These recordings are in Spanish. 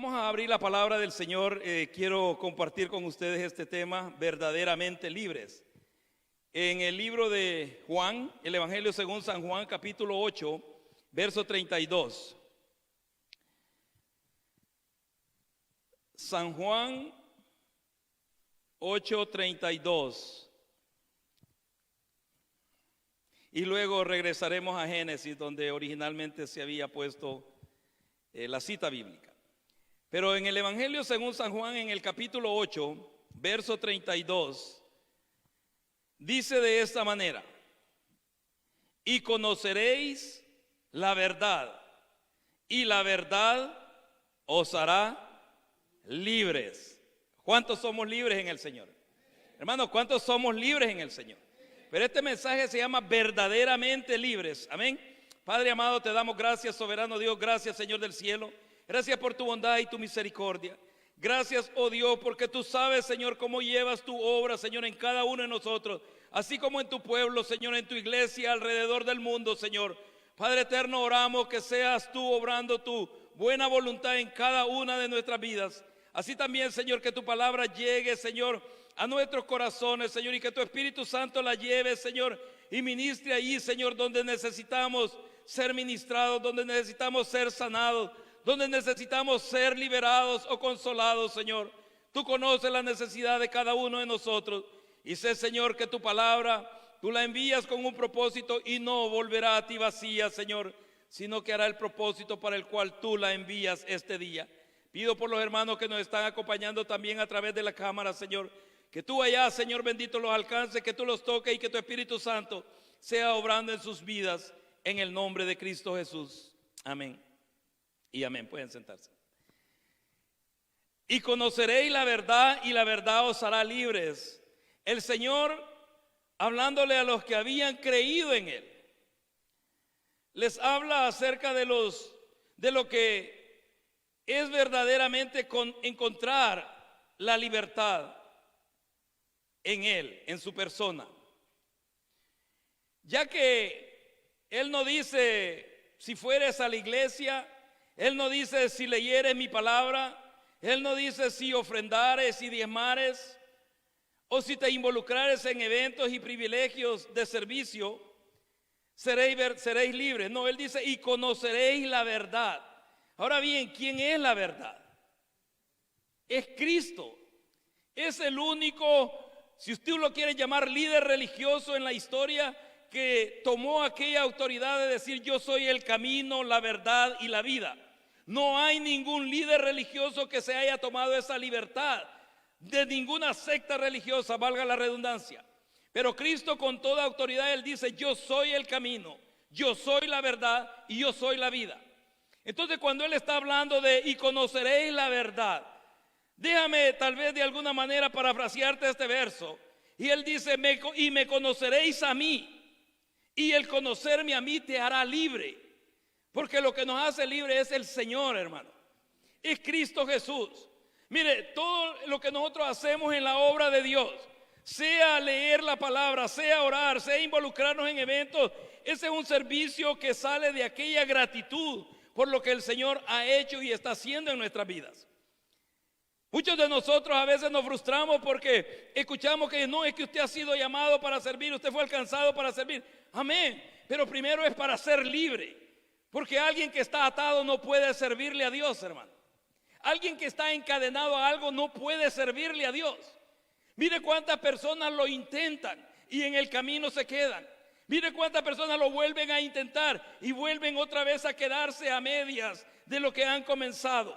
Vamos a abrir la palabra del Señor. Quiero compartir con ustedes este tema, verdaderamente libres. En el libro de Juan, el Evangelio según San Juan, capítulo 8, verso 32. San Juan 8:32. Y luego regresaremos a Génesis, donde originalmente se había puesto la cita bíblica. Pero en el Evangelio según San Juan, en el capítulo 8, verso 32, dice de esta manera: y conoceréis la verdad, y la verdad os hará libres. ¿Cuántos somos libres en el Señor? Hermanos, ¿cuántos somos libres en el Señor? Pero este mensaje se llama verdaderamente libres. Amén. Padre amado, te damos gracias, soberano Dios. Gracias, Señor del cielo. Gracias por tu bondad y tu misericordia. Gracias, oh Dios, porque tú sabes, Señor, cómo llevas tu obra, Señor, en cada uno de nosotros, así como en tu pueblo, Señor, en tu iglesia, alrededor del mundo, Señor. Padre eterno, oramos que seas tú obrando tu buena voluntad en cada una de nuestras vidas. Así también, Señor, que tu palabra llegue, Señor, a nuestros corazones, Señor, y que tu Espíritu Santo la lleve, Señor, y ministre allí, Señor, donde necesitamos ser ministrados, donde necesitamos ser sanados, donde necesitamos ser liberados o consolados, Señor. Tú conoces la necesidad de cada uno de nosotros. Y sé, Señor, que tu palabra, tú la envías con un propósito y no volverá a ti vacía, Señor, sino que hará el propósito para el cual tú la envías este día. Pido por los hermanos que nos están acompañando también a través de la cámara, Señor, que tú allá, Señor bendito, los alcances, que tú los toques y que tu Espíritu Santo sea obrando en sus vidas, en el nombre de Cristo Jesús. Amén. Y amén, pueden sentarse. Y conoceréis la verdad, y la verdad os hará libres. El Señor, hablándole a los que habían creído en Él, les habla acerca de lo que es verdaderamente encontrar la libertad en Él, en su persona. Ya que Él no dice si fueres a la iglesia, Él no dice si leyeres mi palabra, Él no dice si ofrendares y diezmares, o si te involucrares en eventos y privilegios de servicio, seréis libres. No, Él dice, y conoceréis la verdad. Ahora bien, ¿quién es la verdad? Es Cristo. Es el único, si usted lo quiere llamar, líder religioso en la historia, que tomó aquella autoridad de decir: yo soy el camino, la verdad y la vida. No hay ningún líder religioso que se haya tomado esa libertad de ninguna secta religiosa, valga la redundancia. Pero Cristo, con toda autoridad, Él dice: yo soy el camino, yo soy la verdad y yo soy la vida. Entonces, cuando Él está hablando de y conoceréis la verdad, déjame tal vez de alguna manera parafrasearte este verso. Y Él dice: y me conoceréis a mí, y el conocerme a mí te hará libre. Porque lo que nos hace libre es el Señor, hermano. Es Cristo Jesús. Mire, todo lo que nosotros hacemos en la obra de Dios, sea leer la palabra, sea orar, sea involucrarnos en eventos, ese es un servicio que sale de aquella gratitud por lo que el Señor ha hecho y está haciendo en nuestras vidas. Muchos de nosotros a veces nos frustramos porque escuchamos que no, es que usted ha sido llamado para servir, usted fue alcanzado para servir. Amén. Pero primero es para ser libre. Porque alguien que está atado no puede servirle a Dios, hermano. Alguien que está encadenado a algo no puede servirle a Dios. Mire cuántas personas lo intentan y en el camino se quedan. Mire cuántas personas lo vuelven a intentar y vuelven otra vez a quedarse a medias de lo que han comenzado.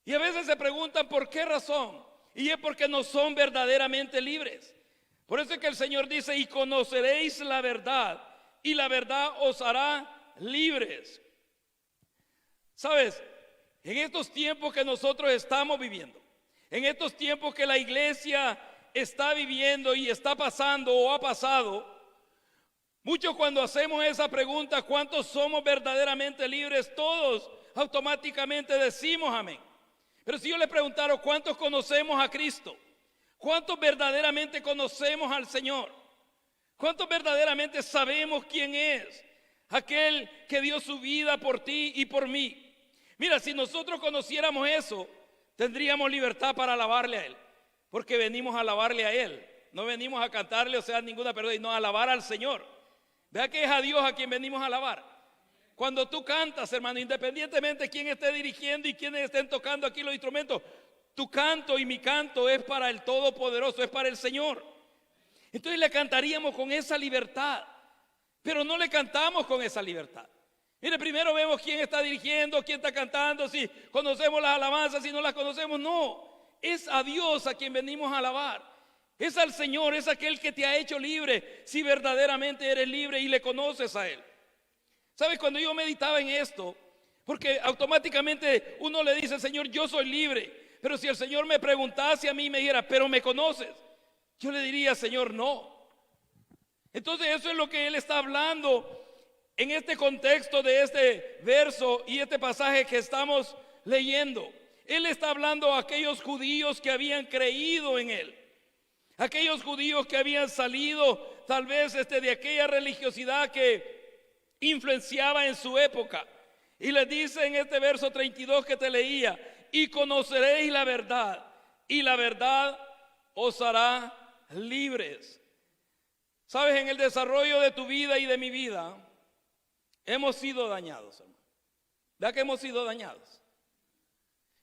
Y a veces se preguntan por qué razón. Y es porque no son verdaderamente libres. Por eso es que el Señor dice: y conoceréis la verdad, y la verdad os hará libres. ¿Sabes? En estos tiempos que nosotros estamos viviendo, en estos tiempos que la iglesia está viviendo y está pasando o ha pasado, muchos, cuando hacemos esa pregunta, ¿cuántos somos verdaderamente libres? Todos automáticamente decimos amén. Pero si yo le preguntara, ¿cuántos conocemos a Cristo? ¿Cuántos verdaderamente conocemos al Señor? ¿Cuántos verdaderamente sabemos quién es aquel que dio su vida por ti y por mí? Mira, si nosotros conociéramos eso, tendríamos libertad para alabarle a Él, porque venimos a alabarle a Él. No venimos a cantarle, o sea, ninguna pérdida, sino a alabar al Señor. Vea que es a Dios a quien venimos a alabar. Cuando tú cantas, hermano, independientemente de quién esté dirigiendo y quiénes estén tocando aquí los instrumentos, tu canto y mi canto es para el Todopoderoso, es para el Señor. Entonces le cantaríamos con esa libertad, pero no le cantamos con esa libertad. Mire, primero vemos quién está dirigiendo, quién está cantando, si conocemos las alabanzas, si no las conocemos, no. Es a Dios a quien venimos a alabar. Es al Señor, es aquel que te ha hecho libre, si verdaderamente eres libre y le conoces a Él. ¿Sabes? Cuando yo meditaba en esto, porque automáticamente uno le dice, Señor, yo soy libre. Pero si el Señor me preguntase a mí y me dijera, ¿pero me conoces? Yo le diría, Señor, no. Entonces eso es lo que Él está hablando en este contexto de este verso y este pasaje que estamos leyendo. Él está hablando a aquellos judíos que habían creído en Él. Aquellos judíos que habían salido tal vez de aquella religiosidad que influenciaba en su época. Y les dice en este verso 32 que te leía, y conoceréis la verdad, y la verdad os hará libres. Sabes, en el desarrollo de tu vida y de mi vida, hemos sido dañados, hermano. ¿Verdad que hemos sido dañados?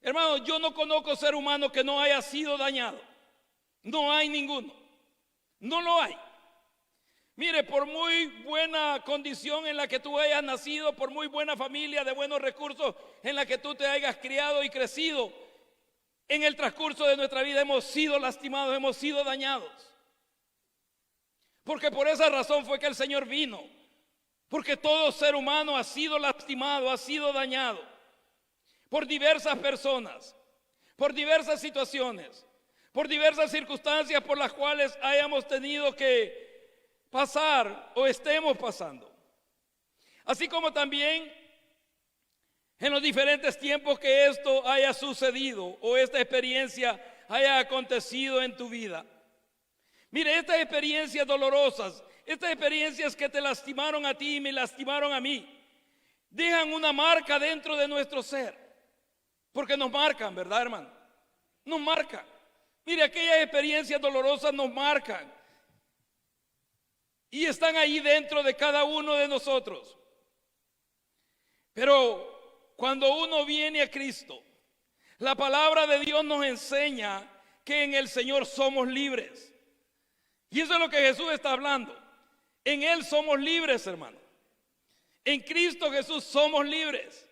Hermano, yo no conozco ser humano que no haya sido dañado. No hay ninguno. No lo hay. Mire, por muy buena condición en la que tú hayas nacido, por muy buena familia de buenos recursos en la que tú te hayas criado y crecido, en el transcurso de nuestra vida hemos sido lastimados, hemos sido dañados. Porque por esa razón fue que el Señor vino. Porque todo ser humano ha sido lastimado, ha sido dañado por diversas personas, por diversas situaciones, por diversas circunstancias por las cuales hayamos tenido que pasar o estemos pasando. Así como también en los diferentes tiempos que esto haya sucedido o esta experiencia haya acontecido en tu vida. Mire, estas experiencias dolorosas, estas experiencias que te lastimaron a ti y me lastimaron a mí, dejan una marca dentro de nuestro ser. Porque nos marcan, ¿verdad, hermano? Nos marcan. Mire, aquellas experiencias dolorosas nos marcan. Y están ahí dentro de cada uno de nosotros. Pero cuando uno viene a Cristo, la palabra de Dios nos enseña que en el Señor somos libres. Y eso es lo que Jesús está hablando. En Él somos libres, hermano. En Cristo Jesús somos libres.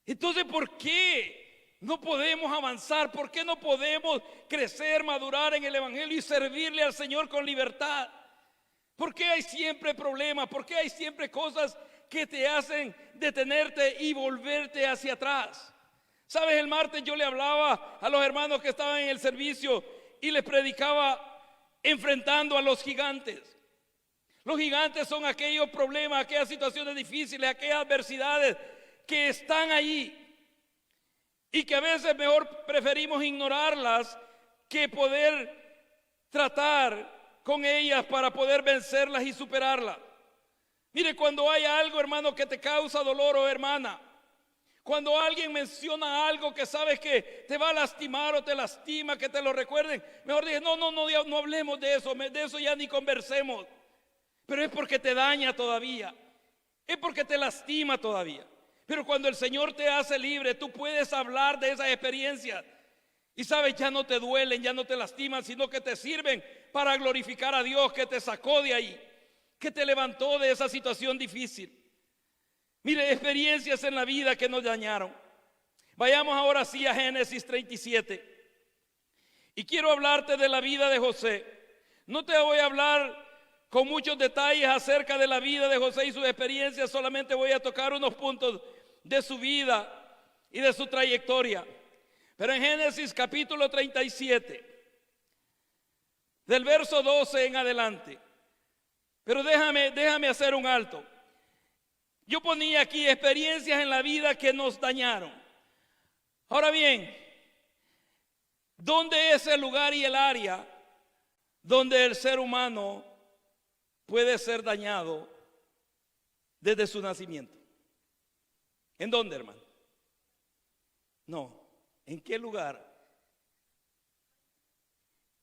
Entonces, ¿por qué no podemos avanzar? ¿Por qué no podemos crecer, madurar en el Evangelio y servirle al Señor con libertad? ¿Por qué hay siempre problemas? ¿Por qué hay siempre cosas que te hacen detenerte y volverte hacia atrás? ¿Sabes? El martes yo le hablaba a los hermanos que estaban en el servicio y les predicaba enfrentando a los gigantes. Los gigantes son aquellos problemas, aquellas situaciones difíciles, aquellas adversidades que están ahí y que a veces mejor preferimos ignorarlas que poder tratar con ellas para poder vencerlas y superarlas. Mire, cuando hay algo, hermano, que te causa dolor o hermana, cuando alguien menciona algo que sabes que te va a lastimar o te lastima, que te lo recuerden, mejor dices, no hablemos de eso ya ni conversemos. Pero es porque te daña todavía, es porque te lastima todavía. Pero cuando el Señor te hace libre, tú puedes hablar de esas experiencias. Y sabes, ya no te duelen, ya no te lastiman, sino que te sirven para glorificar a Dios que te sacó de ahí, que te levantó de esa situación difícil. Mire, experiencias en la vida que nos dañaron. Vayamos ahora sí a Génesis 37. Y quiero hablarte de la vida de José. No te voy a hablar con muchos detalles acerca de la vida de José y sus experiencias, solamente voy a tocar unos puntos de su vida y de su trayectoria. Pero en Génesis capítulo 37, del verso 12 en adelante. Pero déjame hacer un alto. Yo ponía aquí experiencias en la vida que nos dañaron. Ahora bien, ¿dónde es el lugar y el área donde el ser humano puede ser dañado desde su nacimiento? ¿En dónde, hermano? No, ¿en qué lugar?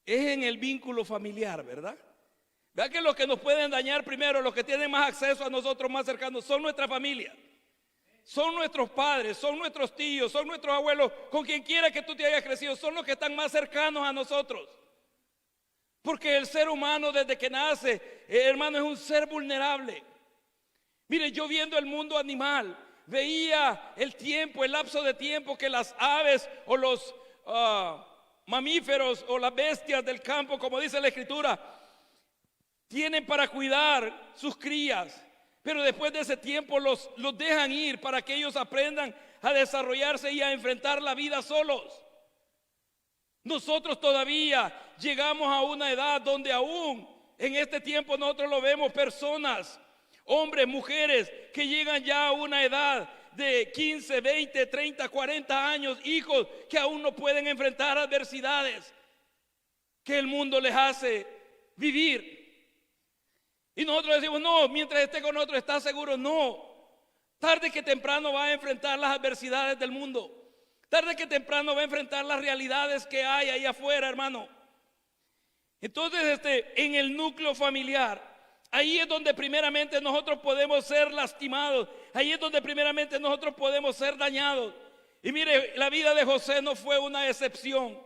Es en el vínculo familiar, ¿verdad? Vea que los que nos pueden dañar primero, los que tienen más acceso a nosotros más cercanos, son nuestra familia. Son nuestros padres, son nuestros tíos, son nuestros abuelos, con quien quiera que tú te hayas crecido, son los que están más cercanos a nosotros. Porque el ser humano desde que nace, hermano, es un ser vulnerable. Mire, yo viendo el mundo animal, veía el tiempo, el lapso de tiempo que las aves o los mamíferos o las bestias del campo, como dice la Escritura, tienen para cuidar sus crías. Pero después de ese tiempo los dejan ir para que ellos aprendan a desarrollarse y a enfrentar la vida solos. Nosotros todavía llegamos a una edad donde aún en este tiempo nosotros lo vemos, personas, hombres, mujeres que llegan ya a una edad de 15, 20, 30, 40 años, hijos que aún no pueden enfrentar adversidades que el mundo les hace vivir. Y nosotros decimos, no, mientras esté con nosotros está seguro. No, tarde que temprano va a enfrentar las adversidades del mundo. Tarde que temprano va a enfrentar las realidades que hay ahí afuera, hermano. Entonces, en el núcleo familiar, ahí es donde primeramente nosotros podemos ser lastimados. Ahí es donde primeramente nosotros podemos ser dañados. Y mire, la vida de José no fue una excepción.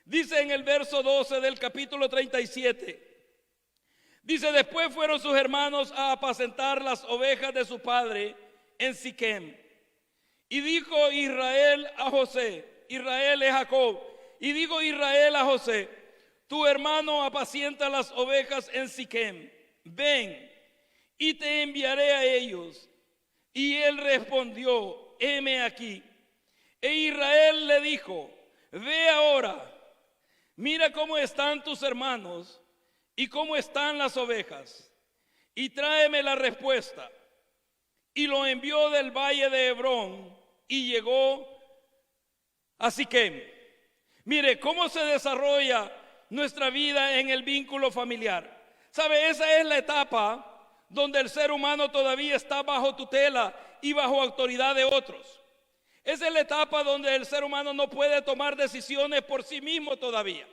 Dice en el verso 12 del capítulo 37. Dice, después fueron sus hermanos a apacentar las ovejas de su padre en Siquem. Y dijo Israel a José, Israel es Jacob, y dijo Israel a José, tu hermano apacienta las ovejas en Siquem, ven y te enviaré a ellos. Y él respondió, heme aquí. E Israel le dijo, ve ahora, mira cómo están tus hermanos y cómo están las ovejas, y tráeme la respuesta. Y lo envió del valle de Hebrón y llegó a Siquem. Mire cómo se desarrolla nuestra vida en el vínculo familiar. ¿Sabe? Esa es la etapa donde el ser humano todavía está bajo tutela y bajo autoridad de otros. Esa es la etapa donde el ser humano no puede tomar decisiones por sí mismo todavía.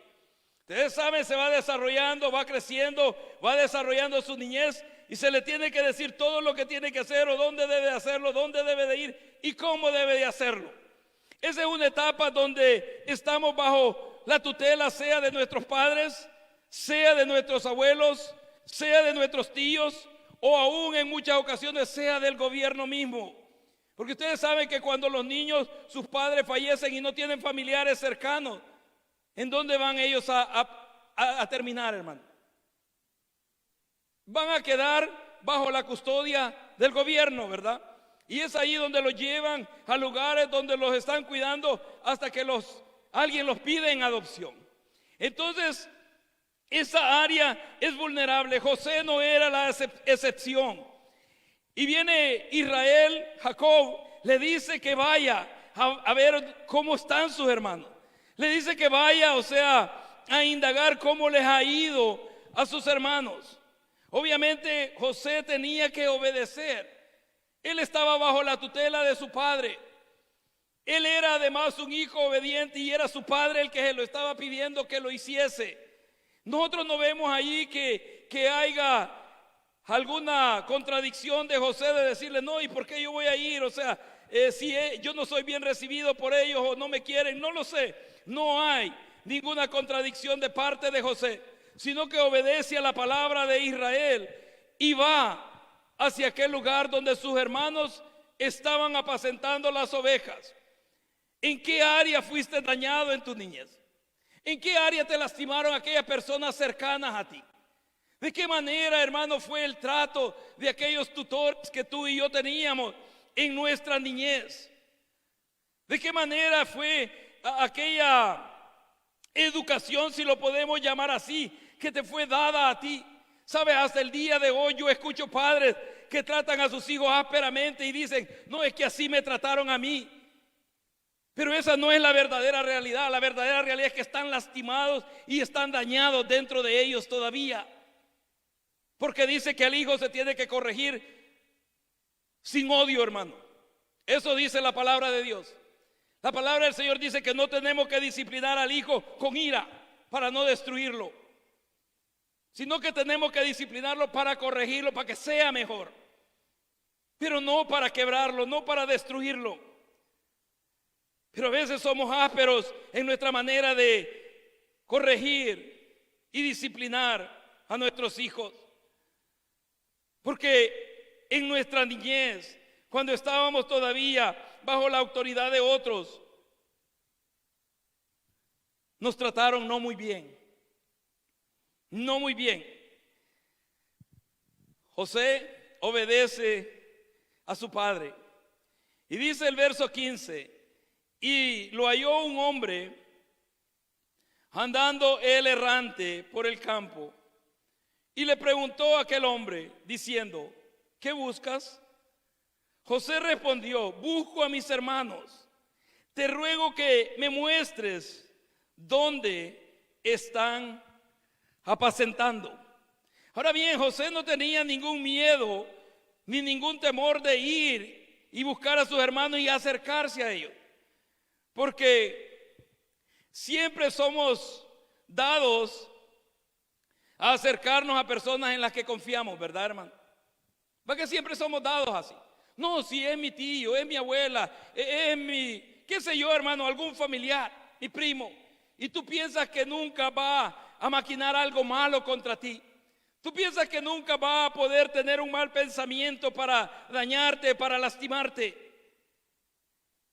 Ustedes saben, se va desarrollando, va creciendo, va desarrollando su niñez y se le tiene que decir todo lo que tiene que hacer o dónde debe hacerlo, dónde debe de ir y cómo debe de hacerlo. Esa es una etapa donde estamos bajo la tutela, sea de nuestros padres, sea de nuestros abuelos, sea de nuestros tíos o aún en muchas ocasiones sea del gobierno mismo. Porque ustedes saben que cuando los niños, sus padres fallecen y no tienen familiares cercanos, ¿en dónde van ellos a terminar, hermano? Van a quedar bajo la custodia del gobierno, ¿verdad? Y es ahí donde los llevan a lugares donde los están cuidando hasta que alguien los pide en adopción. Entonces, esa área es vulnerable. José no era la excepción. Y viene Israel, Jacob, le dice que vaya a ver cómo están sus hermanos. Le dice que vaya, o sea, a indagar cómo les ha ido a sus hermanos. Obviamente José tenía que obedecer. Él estaba bajo la tutela de su padre. Él era además un hijo obediente y era su padre el que se lo estaba pidiendo que lo hiciese. Nosotros no vemos allí que haya alguna contradicción de José de decirle, no, ¿y por qué yo voy a ir? O sea, si yo no soy bien recibido por ellos o no me quieren, no lo sé. No hay ninguna contradicción de parte de José, sino que obedece a la palabra de Israel y va hacia aquel lugar donde sus hermanos estaban apacentando las ovejas. ¿En qué área fuiste dañado en tu niñez? ¿En qué área te lastimaron aquellas personas cercanas a ti? ¿De qué manera, hermano, fue el trato de aquellos tutores que tú y yo teníamos en nuestra niñez? ¿De qué manera fue aquella educación, si lo podemos llamar así, que te fue dada a ti? ¿Sabes? Hasta el día de hoy yo escucho padres que tratan a sus hijos ásperamente y dicen, no, es que así me trataron a mí. Pero esa no es la verdadera realidad. La verdadera realidad es que están lastimados y están dañados dentro de ellos todavía. Porque dice que el hijo se tiene que corregir sin odio, hermano. Eso dice la palabra de Dios. La palabra del Señor dice que no tenemos que disciplinar al hijo con ira para no destruirlo, sino que tenemos que disciplinarlo para corregirlo, para que sea mejor, pero no para quebrarlo, no para destruirlo. Pero a veces somos ásperos en nuestra manera de corregir y disciplinar a nuestros hijos, porque en nuestra niñez, cuando estábamos todavía bajo la autoridad de otros, nos trataron no muy bien. No muy bien. José obedece a su padre. Y dice el verso 15: y lo halló un hombre andando él errante por el campo, y le preguntó a aquel hombre diciendo: ¿qué buscas? José respondió: busco a mis hermanos. Te ruego que me muestres dónde están apacentando. Ahora bien, José no tenía ningún miedo ni ningún temor de ir y buscar a sus hermanos y acercarse a ellos, porque siempre somos dados a acercarnos a personas en las que confiamos, ¿verdad, hermano? Porque siempre somos dados así. No, si es mi tío, es mi abuela, es mi, qué sé yo, hermano, algún familiar, mi primo, y tú piensas que nunca va a maquinar algo malo contra ti. Tú piensas que nunca va a poder tener un mal pensamiento para dañarte, para lastimarte.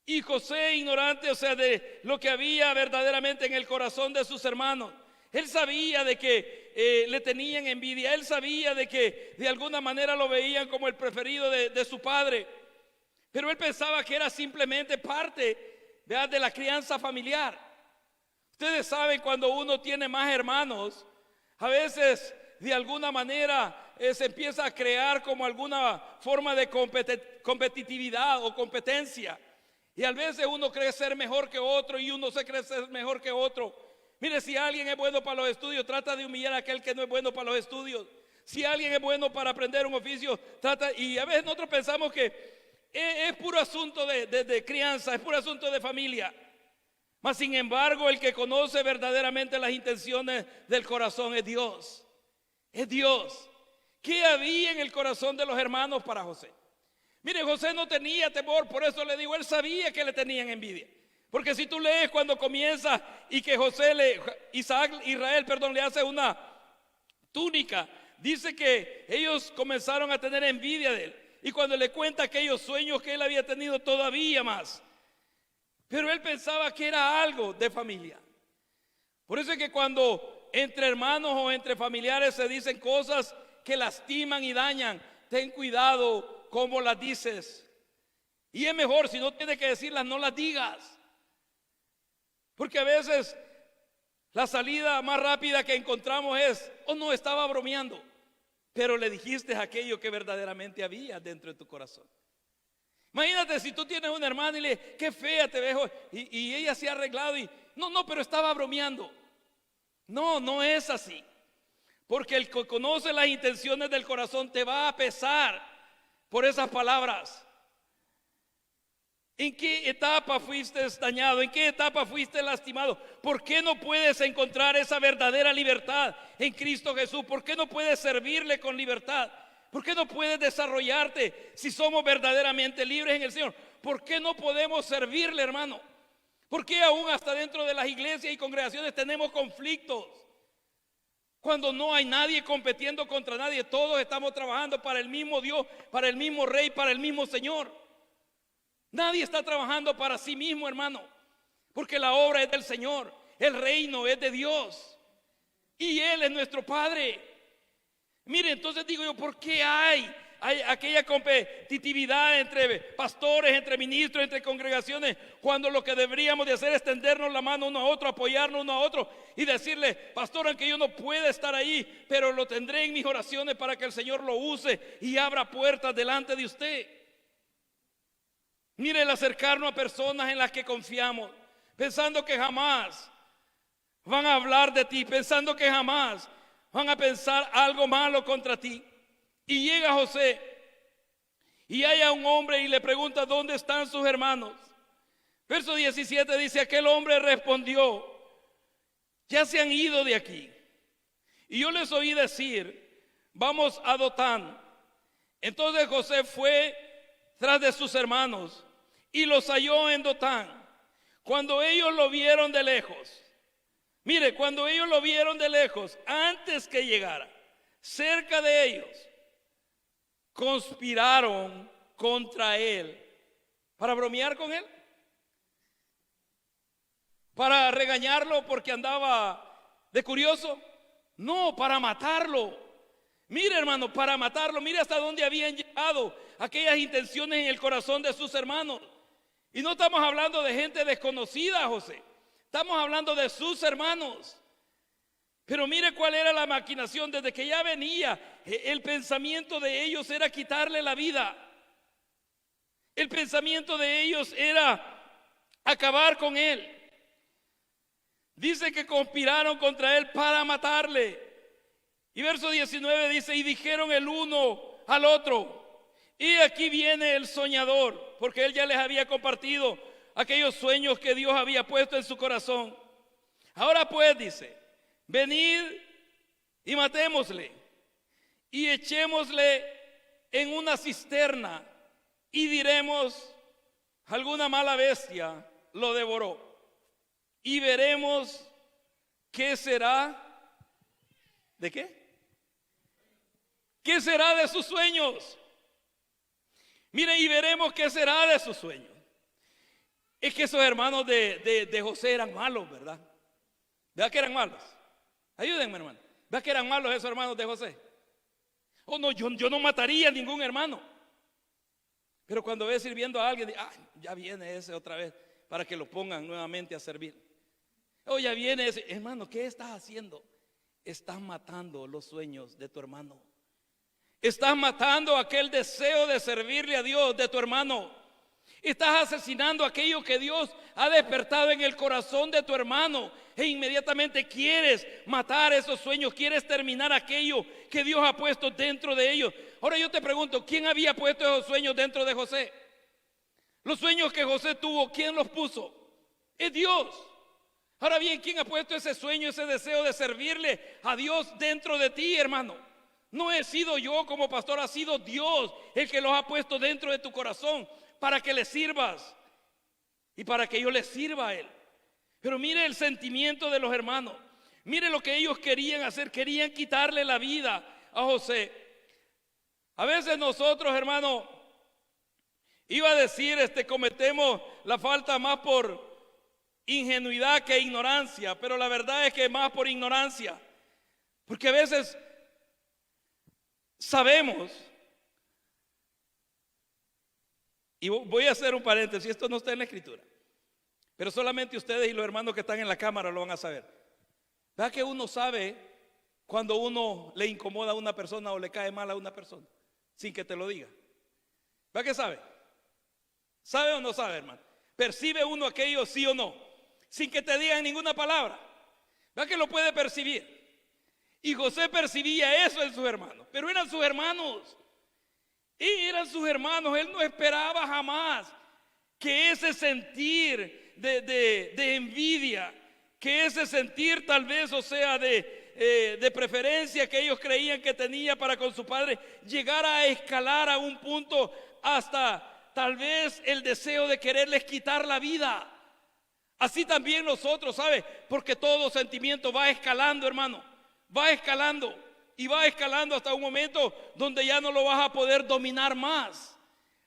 Y José, ignorante, o sea, de lo que había verdaderamente en el corazón de sus hermanos, él sabía de que le tenían envidia. Él sabía de que de alguna manera lo veían como el preferido de su padre. Pero él pensaba que era simplemente parte, ¿verdad?, de la crianza familiar. Ustedes saben, cuando uno tiene más hermanos, a veces de alguna manera se empieza a crear como alguna forma de competitividad o competencia. Y a veces uno cree ser mejor que otro y uno se cree ser mejor que otro. Mire, si alguien es bueno para los estudios, trata de humillar a aquel que no es bueno para los estudios. Si alguien es bueno para aprender un oficio, trata, y a veces nosotros pensamos que es puro asunto de crianza, es puro asunto de familia. Mas sin embargo, el que conoce verdaderamente las intenciones del corazón es Dios. Es Dios. ¿Qué había en el corazón de los hermanos para José? Mire, José no tenía temor, por eso le digo, él sabía que le tenían envidia. Porque si tú lees cuando comienza y que Israel le hace una túnica, dice que ellos comenzaron a tener envidia de él. Y cuando le cuenta aquellos sueños que él había tenido, todavía más. Pero él pensaba que era algo de familia. Por eso es que cuando entre hermanos o entre familiares se dicen cosas que lastiman y dañan, ten cuidado cómo las dices. Y es mejor, si no tienes que decirlas, no las digas. Porque a veces la salida más rápida que encontramos es: oh no, estaba bromeando, pero le dijiste aquello que verdaderamente había dentro de tu corazón. Imagínate si tú tienes una hermana y le dices: qué fea te ves hoy, y ella se ha arreglado y no, pero estaba bromeando. No, no es así. Porque el que conoce las intenciones del corazón te va a pesar por esas palabras. ¿En qué etapa fuiste dañado? ¿En qué etapa fuiste lastimado? ¿Por qué no puedes encontrar esa verdadera libertad en Cristo Jesús? ¿Por qué no puedes servirle con libertad? ¿Por qué no puedes desarrollarte si somos verdaderamente libres en el Señor? ¿Por qué no podemos servirle, hermano? ¿Por qué aún hasta dentro de las iglesias y congregaciones tenemos conflictos? Cuando no hay nadie compitiendo contra nadie, todos estamos trabajando para el mismo Dios, para el mismo Rey, para el mismo Señor. Nadie está trabajando para sí mismo, hermano, porque la obra es del Señor, el reino es de Dios y Él es nuestro Padre. Mire, entonces digo yo, ¿por qué hay aquella competitividad entre pastores, entre ministros, entre congregaciones, cuando lo que deberíamos de hacer es tendernos la mano uno a otro, apoyarnos uno a otro y decirle: pastor, aunque yo no pueda estar ahí, pero lo tendré en mis oraciones para que el Señor lo use y abra puertas delante de usted? Mire, el acercarnos a personas en las que confiamos, pensando que jamás van a hablar de ti, pensando que jamás van a pensar algo malo contra ti. Y llega José y halla un hombre y le pregunta: ¿dónde están sus hermanos? Verso 17 dice: aquel hombre respondió: ya se han ido de aquí, y yo les oí decir: vamos a Dotán. Entonces José fue tras de sus hermanos y los halló en Dotán. Cuando ellos lo vieron de lejos, mire, cuando ellos lo vieron de lejos, antes que llegara cerca de ellos, conspiraron contra él para bromear con él, para regañarlo porque andaba de curioso. No, para matarlo. Mire, hermano, para matarlo. Mire hasta dónde habían llegado aquellas intenciones en el corazón de sus hermanos. Y no estamos hablando de gente desconocida, José. Estamos hablando de sus hermanos. Pero mire cuál era la maquinación. Desde que ya venía, el pensamiento de ellos era quitarle la vida. El pensamiento de ellos era acabar con él. Dice que conspiraron contra él para matarle. Y verso 19 dice: y dijeron el uno al otro: y aquí viene el soñador, porque él ya les había compartido aquellos sueños que Dios había puesto en su corazón. Ahora pues, dice, venid y matémosle y echémosle en una cisterna, y diremos: alguna mala bestia lo devoró, y veremos qué será. ¿De qué? ¿Qué será de sus sueños? Mire, y veremos qué será de sus sueños. Es que esos hermanos de José eran malos, ¿verdad? ¿Verdad que eran malos? Ayúdenme, hermano. ¿Verdad que eran malos esos hermanos de José? Oh, no, yo no mataría a ningún hermano. Pero cuando ve sirviendo a alguien, ya viene ese otra vez para que lo pongan nuevamente a servir. Oh, ya viene ese. Hermano, ¿qué estás haciendo? Estás matando los sueños de tu hermano. Estás matando aquel deseo de servirle a Dios de tu hermano. Estás asesinando aquello que Dios ha despertado en el corazón de tu hermano, e inmediatamente quieres matar esos sueños, quieres terminar aquello que Dios ha puesto dentro de ellos. Ahora yo te pregunto, ¿quién había puesto esos sueños dentro de José? Los sueños que José tuvo, ¿quién los puso? Es Dios. Ahora bien, ¿quién ha puesto ese sueño, ese deseo de servirle a Dios dentro de ti, hermano? No he sido yo como pastor, ha sido Dios el que los ha puesto dentro de tu corazón para que le sirvas y para que yo le sirva a él. Pero mire el sentimiento de los hermanos. Mire lo que ellos querían hacer. Querían quitarle la vida a José. A veces nosotros, hermano, iba a decir, cometemos la falta más por ingenuidad que ignorancia, pero la verdad es que más por ignorancia, porque a veces sabemos, y voy a hacer un paréntesis, esto no está en la escritura, pero solamente ustedes y los hermanos que están en la cámara lo van a saber. ¿Verdad que uno sabe cuando uno le incomoda a una persona o le cae mal a una persona sin que te lo diga? ¿Verdad que sabe? ¿Sabe o no sabe, hermano? ¿Percibe uno aquello sí o no? Sin que te digan ninguna palabra. ¿Verdad que lo puede percibir? Y José percibía eso en sus hermanos, pero eran sus hermanos. Y eran sus hermanos. Él no esperaba jamás que ese sentir de envidia, que ese sentir tal vez, o sea, de preferencia que ellos creían que tenía para con su padre, llegara a escalar a un punto hasta tal vez el deseo de quererles quitar la vida. Así también nosotros, ¿sabe? Porque todo sentimiento va escalando, hermano. Va escalando y va escalando hasta un momento donde ya no lo vas a poder dominar más.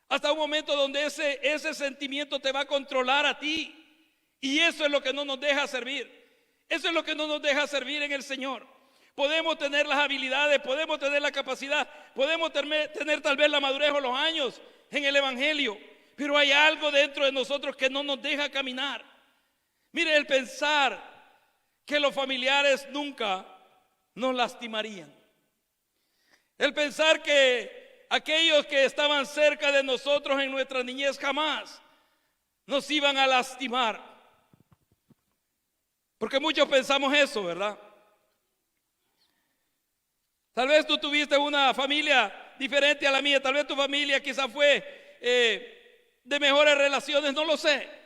Hasta un momento donde ese sentimiento te va a controlar a ti. Y eso es lo que no nos deja servir. Eso es lo que no nos deja servir en el Señor. Podemos tener las habilidades, podemos tener la capacidad, podemos tener tal vez la madurez o los años en el Evangelio, pero hay algo dentro de nosotros que no nos deja caminar. Mire, el pensar que los familiares nunca nos lastimarían. El pensar que aquellos que estaban cerca de nosotros en nuestra niñez jamás nos iban a lastimar. Porque muchos pensamos eso, ¿verdad? Tal vez tú tuviste una familia diferente a la mía, tal vez tu familia quizás fue de mejores relaciones, no lo sé.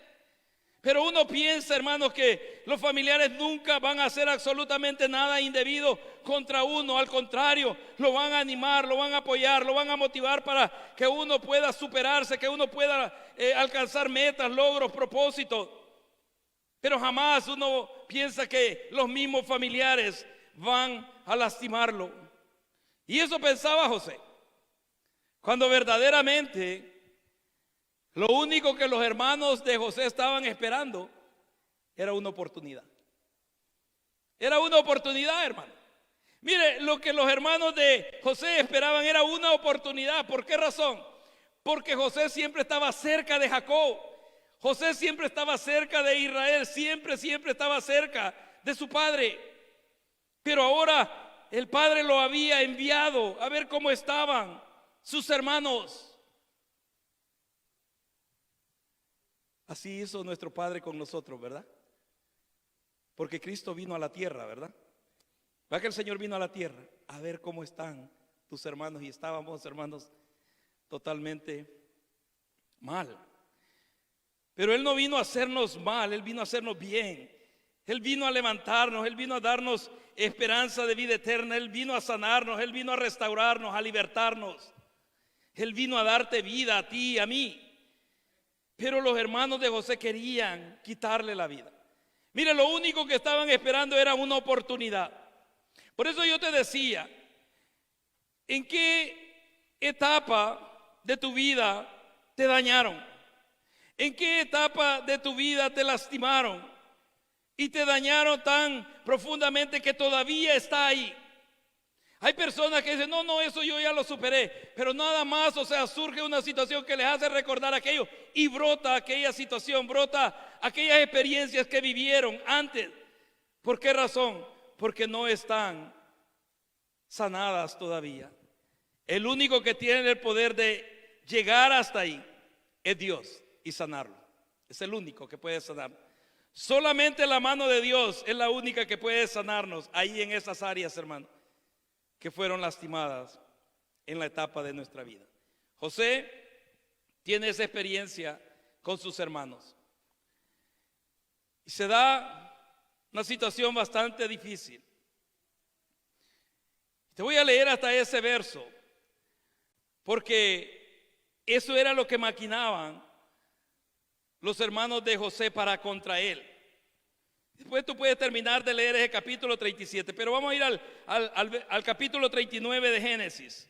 Pero uno piensa, hermanos, que los familiares nunca van a hacer absolutamente nada indebido contra uno. Al contrario, lo van a animar, lo van a apoyar, lo van a motivar para que uno pueda superarse, que uno pueda alcanzar metas, logros, propósitos. Pero jamás uno piensa que los mismos familiares van a lastimarlo. Y eso pensaba José, cuando verdaderamente lo único que los hermanos de José estaban esperando era una oportunidad. Era una oportunidad, hermano. Mire, lo que los hermanos de José esperaban era una oportunidad. ¿Por qué razón? Porque José siempre estaba cerca de Jacob. José siempre estaba cerca de Israel. Siempre estaba cerca de su padre. Pero ahora el padre lo había enviado a ver cómo estaban sus hermanos. Así hizo nuestro Padre con nosotros, ¿verdad? Porque Cristo vino a la tierra, ¿verdad? ¿Va que el Señor vino a la tierra a ver cómo están tus hermanos? Y estábamos, hermanos, totalmente mal. Pero Él no vino a hacernos mal, Él vino a hacernos bien. Él vino a levantarnos, Él vino a darnos esperanza de vida eterna. Él vino a sanarnos, Él vino a restaurarnos, a libertarnos. Él vino a darte vida a ti y a mí. Pero los hermanos de José querían quitarle la vida. Mire, lo único que estaban esperando era una oportunidad. Por eso yo te decía, ¿en qué etapa de tu vida te dañaron? ¿En qué etapa de tu vida te lastimaron? Y te dañaron tan profundamente que todavía está ahí. Hay personas que dicen, no, eso yo ya lo superé. Pero nada más, surge una situación que les hace recordar aquello. Y brota aquella situación, brota aquellas experiencias que vivieron antes. ¿Por qué razón? Porque no están sanadas todavía. El único que tiene el poder de llegar hasta ahí es Dios y sanarlo. Es el único que puede sanar. Solamente la mano de Dios es la única que puede sanarnos ahí en esas áreas, hermano, que fueron lastimadas en la etapa de nuestra vida. José tiene esa experiencia con sus hermanos. Y se da una situación bastante difícil. Te voy a leer hasta ese verso, porque eso era lo que maquinaban los hermanos de José para contra él. Después tú puedes terminar de leer ese capítulo 37, pero vamos a ir al capítulo 39 de Génesis.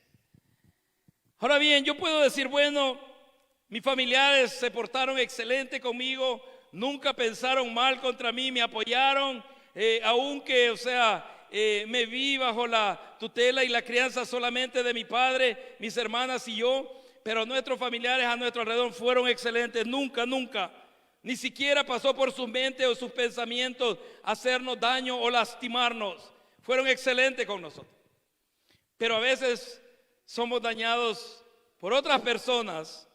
Ahora bien, yo puedo decir, bueno, mis familiares se portaron excelente conmigo, nunca pensaron mal contra mí, me apoyaron, aunque, me vi bajo la tutela y la crianza solamente de mi padre, mis hermanas y yo, pero nuestros familiares a nuestro alrededor fueron excelentes, nunca, ni siquiera pasó por sus mentes o sus pensamientos hacernos daño o lastimarnos. Fueron excelentes con nosotros. Pero a veces somos dañados por otras personas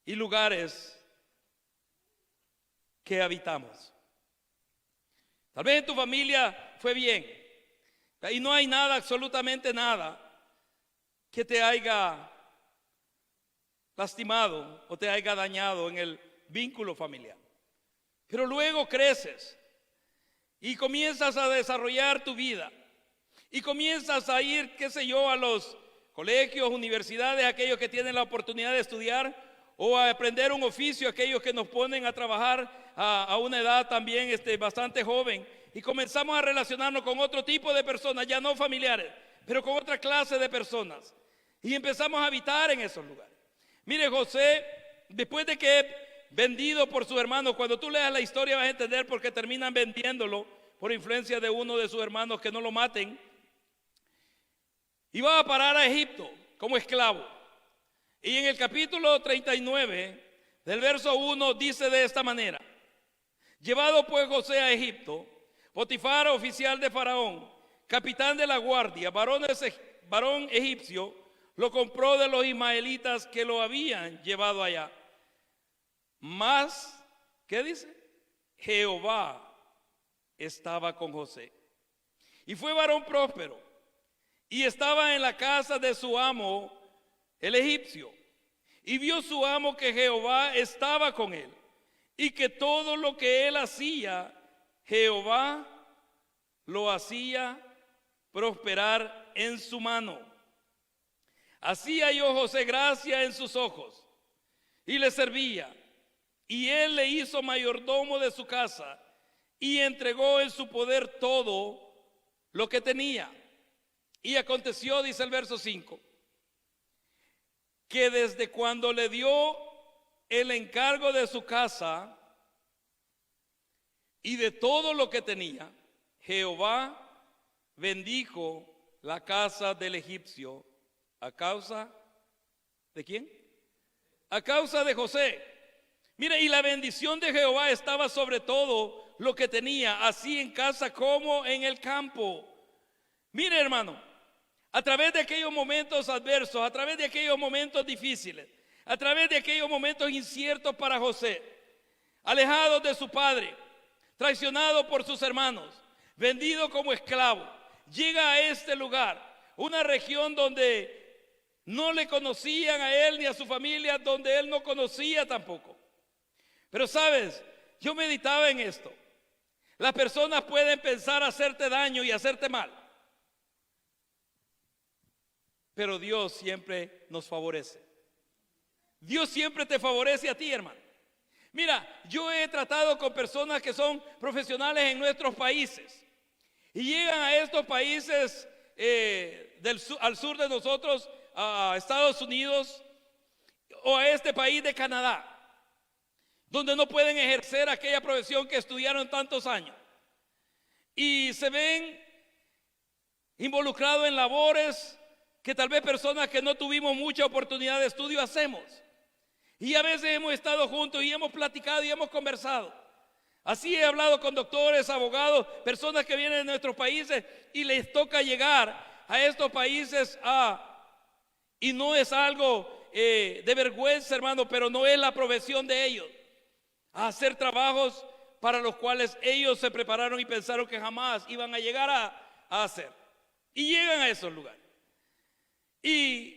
y lugares que habitamos. Tal vez en tu familia fue bien y no hay nada, absolutamente nada, que te haya lastimado o te haya dañado en el vínculo familiar. Pero luego creces y comienzas a desarrollar tu vida y comienzas a ir, a los colegios, universidades, aquellos que tienen la oportunidad de estudiar o a aprender un oficio, aquellos que nos ponen a trabajar a una edad también bastante joven, y comenzamos a relacionarnos con otro tipo de personas, ya no familiares, pero con otra clase de personas, y empezamos a habitar en esos lugares. Mire, José, después de que vendido por sus hermanos, cuando tú leas la historia vas a entender por qué terminan vendiéndolo por influencia de uno de sus hermanos que no lo maten, y va a parar a Egipto como esclavo. Y en el capítulo 39 del verso 1 dice de esta manera: llevado pues José a Egipto, Potifar, oficial de Faraón, capitán de la guardia, varón egipcio, lo compró de los ismaelitas que lo habían llevado allá. Mas, ¿qué dice? Jehová estaba con José, y fue varón próspero, y estaba en la casa de su amo, el egipcio. Y vio su amo que Jehová estaba con él, y que todo lo que él hacía, Jehová lo hacía prosperar en su mano. Así halló José gracia en sus ojos, y le servía. Y él le hizo mayordomo de su casa, y entregó en su poder todo lo que tenía. Y aconteció, dice el verso 5, que desde cuando le dio el encargo de su casa y de todo lo que tenía, Jehová bendijo la casa del egipcio. ¿A causa de quién? A causa de José. Mira, y la bendición de Jehová estaba sobre todo lo que tenía, así en casa como en el campo. Mire, hermano, a través de aquellos momentos adversos, a través de aquellos momentos difíciles, a través de aquellos momentos inciertos para José, alejado de su padre, traicionado por sus hermanos, vendido como esclavo, llega a este lugar, una región donde no le conocían a él ni a su familia, donde él no conocía tampoco. Pero sabes, yo meditaba en esto. Las personas pueden pensar hacerte daño y hacerte mal, pero Dios siempre nos favorece. Dios siempre te favorece a ti, hermano. Mira, yo he tratado con personas que son profesionales en nuestros países y llegan a estos países al sur de nosotros, a Estados Unidos o a este país de Canadá, donde no pueden ejercer aquella profesión que estudiaron tantos años y se ven involucrados en labores que tal vez personas que no tuvimos mucha oportunidad de estudio hacemos. Y a veces hemos estado juntos y hemos platicado y hemos conversado. Así he hablado con doctores, abogados, personas que vienen de nuestros países y les toca llegar a estos países y no es algo de vergüenza, hermano, pero no es la profesión de ellos, a hacer trabajos para los cuales ellos se prepararon y pensaron que jamás iban a llegar a hacer. Y llegan a esos lugares. Y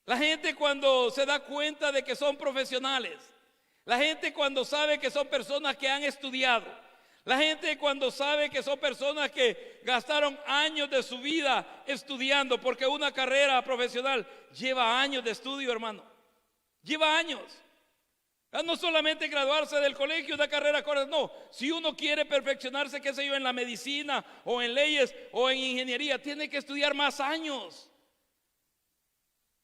la gente cuando se da cuenta de que son profesionales, la gente cuando sabe que son personas que han estudiado, la gente cuando sabe que son personas que gastaron años de su vida estudiando, porque una carrera profesional lleva años de estudio, hermano, lleva años. No solamente graduarse del colegio, una carrera corta, no. Si uno quiere perfeccionarse, qué sé yo, en la medicina o en leyes o en ingeniería, tiene que estudiar más años.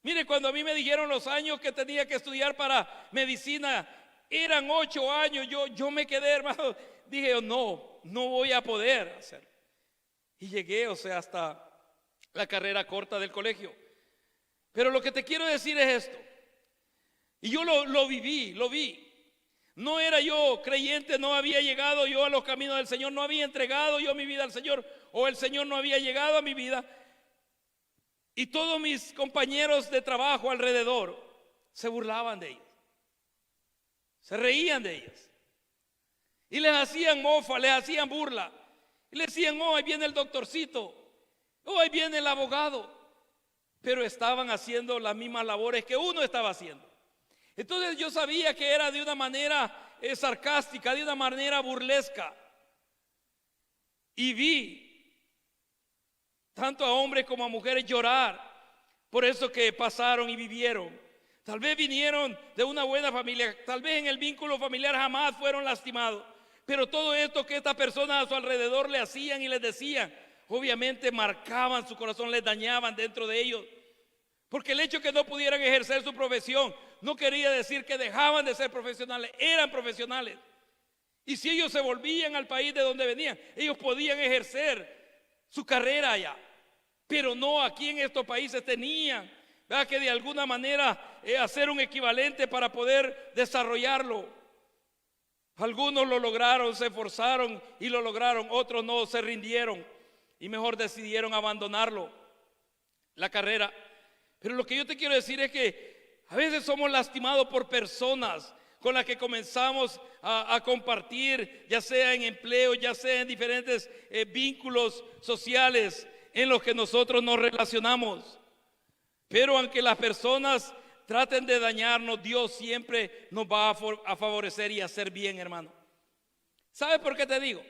Mire, cuando a mí me dijeron los años que tenía que estudiar para medicina, eran 8 años, yo me quedé, hermano, dije, no voy a poder hacer. Y llegué, hasta la carrera corta del colegio. Pero lo que te quiero decir es esto. Y yo lo vi. No era yo creyente, no había llegado yo a los caminos del Señor, no había entregado yo mi vida al Señor, o el Señor no había llegado a mi vida. Y todos mis compañeros de trabajo alrededor se burlaban de ellos, se reían de ellos. Y les hacían mofa, les hacían burla. Y les decían, ahí viene el doctorcito, ahí viene el abogado. Pero estaban haciendo las mismas labores que uno estaba haciendo. Entonces yo sabía que era de una manera sarcástica, de una manera burlesca. Y vi tanto a hombres como a mujeres llorar por eso que pasaron y vivieron. Tal vez vinieron de una buena familia, tal vez en el vínculo familiar jamás fueron lastimados, pero todo esto que estas personas a su alrededor le hacían y les decían, obviamente marcaban su corazón, les dañaban dentro de ellos. Porque el hecho que no pudieran ejercer su profesión no quería decir que dejaban de ser profesionales, eran profesionales. Y si ellos se volvían al país de donde venían, ellos podían ejercer su carrera allá. Pero no, aquí en estos países tenían, ¿verdad?, que de alguna manera hacer un equivalente para poder desarrollarlo. Algunos lo lograron, se esforzaron y lo lograron, otros no, se rindieron y mejor decidieron abandonarlo, la carrera. Pero lo que yo te quiero decir es que a veces somos lastimados por personas con las que comenzamos a compartir, ya sea en empleo, ya sea en diferentes vínculos sociales. en los que nosotros nos relacionamos. Pero aunque las personas traten de dañarnos, Dios siempre nos va a favorecer y a hacer bien, hermano. ¿Sabes por qué te digo?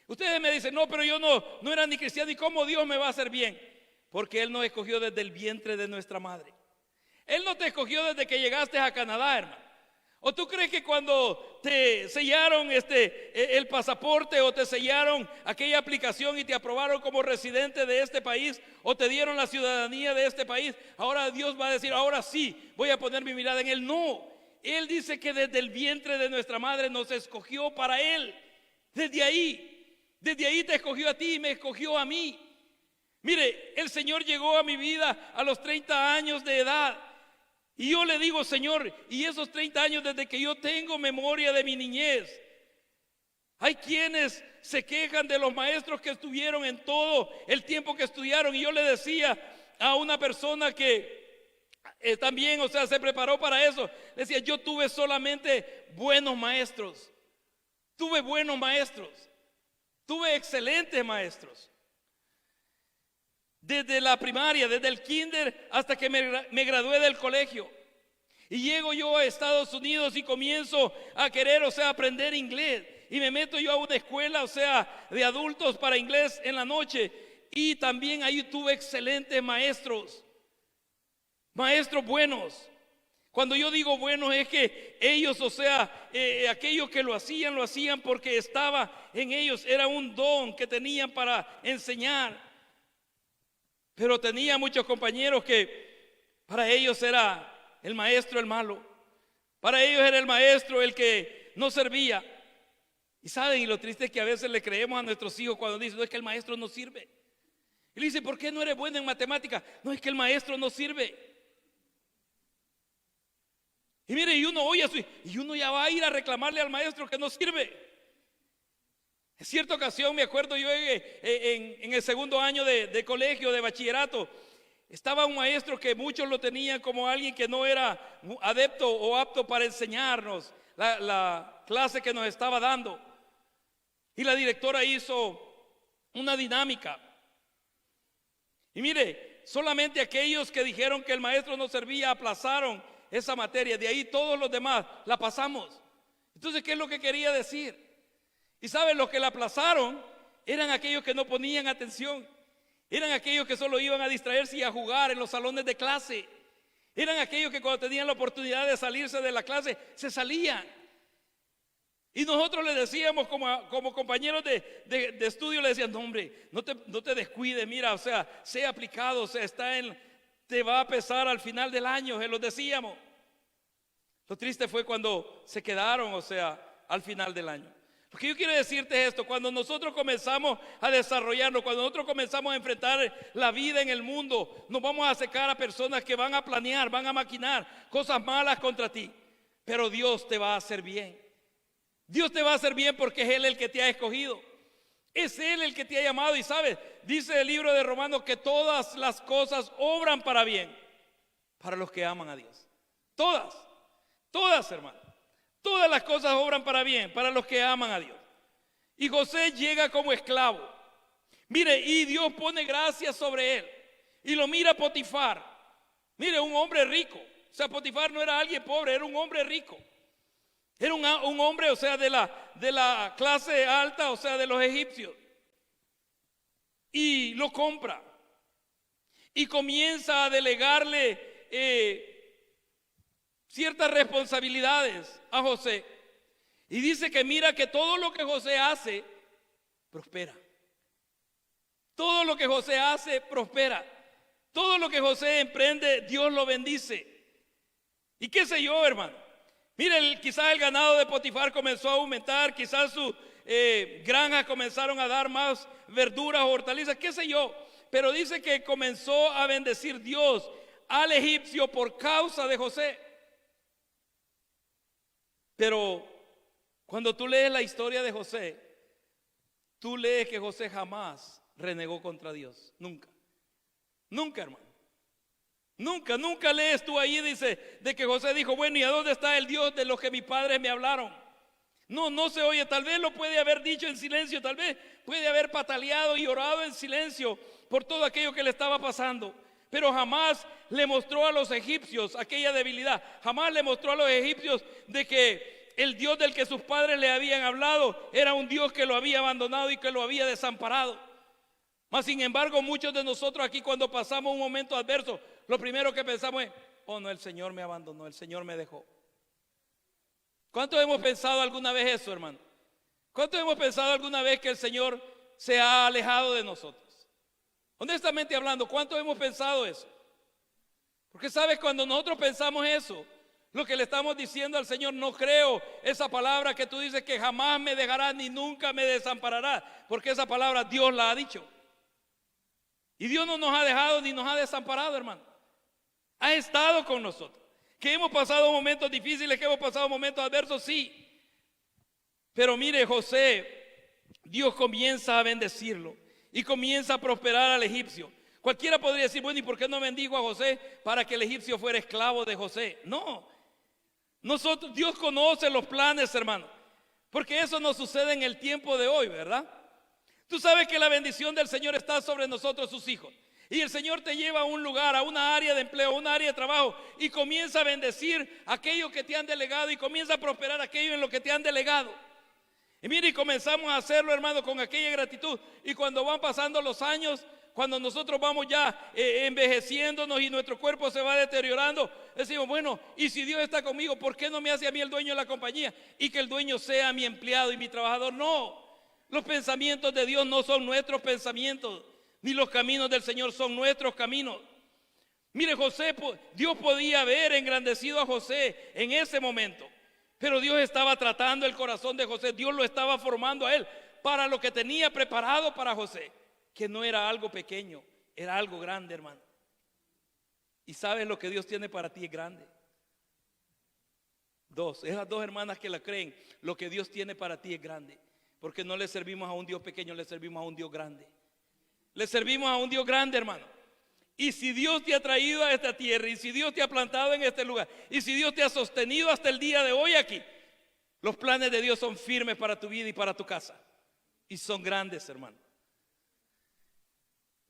Ustedes me dicen, no, pero yo no era ni cristiano, ¿y cómo Dios me va a hacer bien? Porque Él nos escogió desde el vientre de nuestra madre. Él no te escogió desde que llegaste a Canadá, hermano. ¿O tú crees que cuando te sellaron el pasaporte o te sellaron aquella aplicación y te aprobaron como residente de este país o te dieron la ciudadanía de este país, ahora Dios va a decir, ahora sí, voy a poner mi mirada en Él? No, Él dice que desde el vientre de nuestra madre nos escogió para Él. Desde ahí te escogió a ti y me escogió a mí. Mire, el Señor llegó a mi vida a los 30 años de edad. Y yo le digo, Señor, y esos 30 años desde que yo tengo memoria de mi niñez, hay quienes se quejan de los maestros que estuvieron en todo el tiempo que estudiaron. Y yo le decía a una persona que también, se preparó para eso, le decía, yo tuve solamente buenos maestros. Tuve buenos maestros. Tuve excelentes maestros. Desde la primaria, desde el kinder hasta que me gradué del colegio. Y llego yo a Estados Unidos y comienzo a querer, aprender inglés. Y me meto yo a una escuela, de adultos para inglés en la noche. Y también ahí tuve excelentes maestros. Maestros buenos. Cuando yo digo buenos es que ellos, aquellos que lo hacían porque estaba en ellos. Era un don que tenían para enseñar. Pero tenía muchos compañeros que para ellos era el maestro el malo. Para ellos era el maestro el que no servía. Y saben, y lo triste es que a veces le creemos a nuestros hijos cuando dicen, no, es que el maestro no sirve. Y le dicen, ¿por qué no eres bueno en matemáticas? No, es que el maestro no sirve. Y mire, y uno oye eso y uno ya va a ir a reclamarle al maestro que no sirve. En cierta ocasión me acuerdo yo en el segundo año de colegio, de bachillerato, estaba un maestro que muchos lo tenían como alguien que no era adepto o apto para enseñarnos la clase que nos estaba dando. Y la directora hizo una dinámica. Y mire, solamente aquellos que dijeron que el maestro no servía aplazaron esa materia. De ahí todos los demás la pasamos. Entonces, ¿qué es lo que quería decir? Y saben, los que la aplazaron eran aquellos que no ponían atención. Eran aquellos que solo iban a distraerse y a jugar en los salones de clase. Eran aquellos que cuando tenían la oportunidad de salirse de la clase, se salían. Y nosotros les decíamos como compañeros de estudio, le decían, no hombre, no te descuides, mira, sea aplicado, te va a pesar al final del año, se los decíamos. Lo triste fue cuando se quedaron, al final del año. Lo que yo quiero decirte es esto: cuando nosotros comenzamos a desarrollarnos, cuando nosotros comenzamos a enfrentar la vida en el mundo, nos vamos a acercar a personas que van a planear, van a maquinar cosas malas contra ti. Pero Dios te va a hacer bien. Dios te va a hacer bien porque es Él el que te ha escogido. Es Él el que te ha llamado. Y sabes, dice el libro de Romanos que todas las cosas obran para bien para los que aman a Dios. Todas, hermano. Todas las cosas obran para bien para los que aman a Dios. Y José llega como esclavo. Mire, y Dios pone gracia sobre él. Y lo mira Potifar. Mire, un hombre rico. Potifar no era alguien pobre, era un hombre rico. Era un hombre, de la clase alta, de los egipcios. Y lo compra. Y comienza a delegarle ciertas responsabilidades a José. Y dice que mira que todo lo que José hace, prospera. Todo lo que José hace, prospera. Todo lo que José emprende, Dios lo bendice. Y qué sé yo, hermano. Mire, quizás el ganado de Potifar comenzó a aumentar, quizás sus granjas comenzaron a dar más verduras o hortalizas, qué sé yo. Pero dice que comenzó a bendecir Dios al egipcio por causa de José. Pero cuando tú lees la historia de José, tú lees que José jamás renegó contra Dios. Nunca, hermano. Nunca lees tú ahí, dice, de que José dijo, bueno, ¿y a dónde está el Dios de los que mis padres me hablaron? No se oye. Tal vez lo puede haber dicho en silencio, tal vez puede haber pataleado y orado en silencio por todo aquello que le estaba pasando, pero jamás le mostró a los egipcios aquella debilidad. Jamás le mostró a los egipcios de que el Dios del que sus padres le habían hablado era un Dios que lo había abandonado y que lo había desamparado. Mas sin embargo, muchos de nosotros aquí, cuando pasamos un momento adverso, lo primero que pensamos es: oh no, el Señor me abandonó, el Señor me dejó. ¿Cuántos hemos pensado alguna vez eso, hermano? ¿Cuántos hemos pensado alguna vez que el Señor se ha alejado de nosotros? Honestamente hablando, ¿cuántos hemos pensado eso? Porque sabes, cuando nosotros pensamos eso, lo que le estamos diciendo al Señor: no creo esa palabra que tú dices que jamás me dejará ni nunca me desamparará, porque esa palabra Dios la ha dicho. Y Dios no nos ha dejado ni nos ha desamparado, hermano. Ha estado con nosotros. Que hemos pasado momentos difíciles, que hemos pasado momentos adversos, sí. Pero mire, José, Dios comienza a bendecirlo y comienza a prosperar al egipcio. Cualquiera podría decir: bueno, ¿y por qué no bendijo a José para que el egipcio fuera esclavo de José? No. Dios conoce los planes, hermano, porque eso no sucede en el tiempo de hoy, ¿verdad? Tú sabes que la bendición del Señor está sobre nosotros, sus hijos. Y el Señor te lleva a un lugar, a una área de empleo, a una área de trabajo, y comienza a bendecir aquello que te han delegado, y comienza a prosperar aquello en lo que te han delegado. Y mire, y comenzamos a hacerlo, hermano, con aquella gratitud. Y cuando van pasando los años, cuando nosotros vamos ya envejeciéndonos y nuestro cuerpo se va deteriorando, decimos: bueno, y si Dios está conmigo, ¿por qué no me hace a mí el dueño de la compañía? Y que el dueño sea mi empleado y mi trabajador. No, los pensamientos de Dios no son nuestros pensamientos, ni los caminos del Señor son nuestros caminos. Mire, Dios podía haber engrandecido a José en ese momento, pero Dios estaba tratando el corazón de José. Dios lo estaba formando a él para lo que tenía preparado para José, que no era algo pequeño, era algo grande, hermano. Y sabes, lo que Dios tiene para ti es grande. Esas dos hermanas que la creen, lo que Dios tiene para ti es grande, porque no le servimos a un Dios pequeño, le servimos a un Dios grande. Le servimos a un Dios grande, hermano. Y si Dios te ha traído a esta tierra, y si Dios te ha plantado en este lugar, y si Dios te ha sostenido hasta el día de hoy aquí, los planes de Dios son firmes para tu vida y para tu casa. Y son grandes, hermano.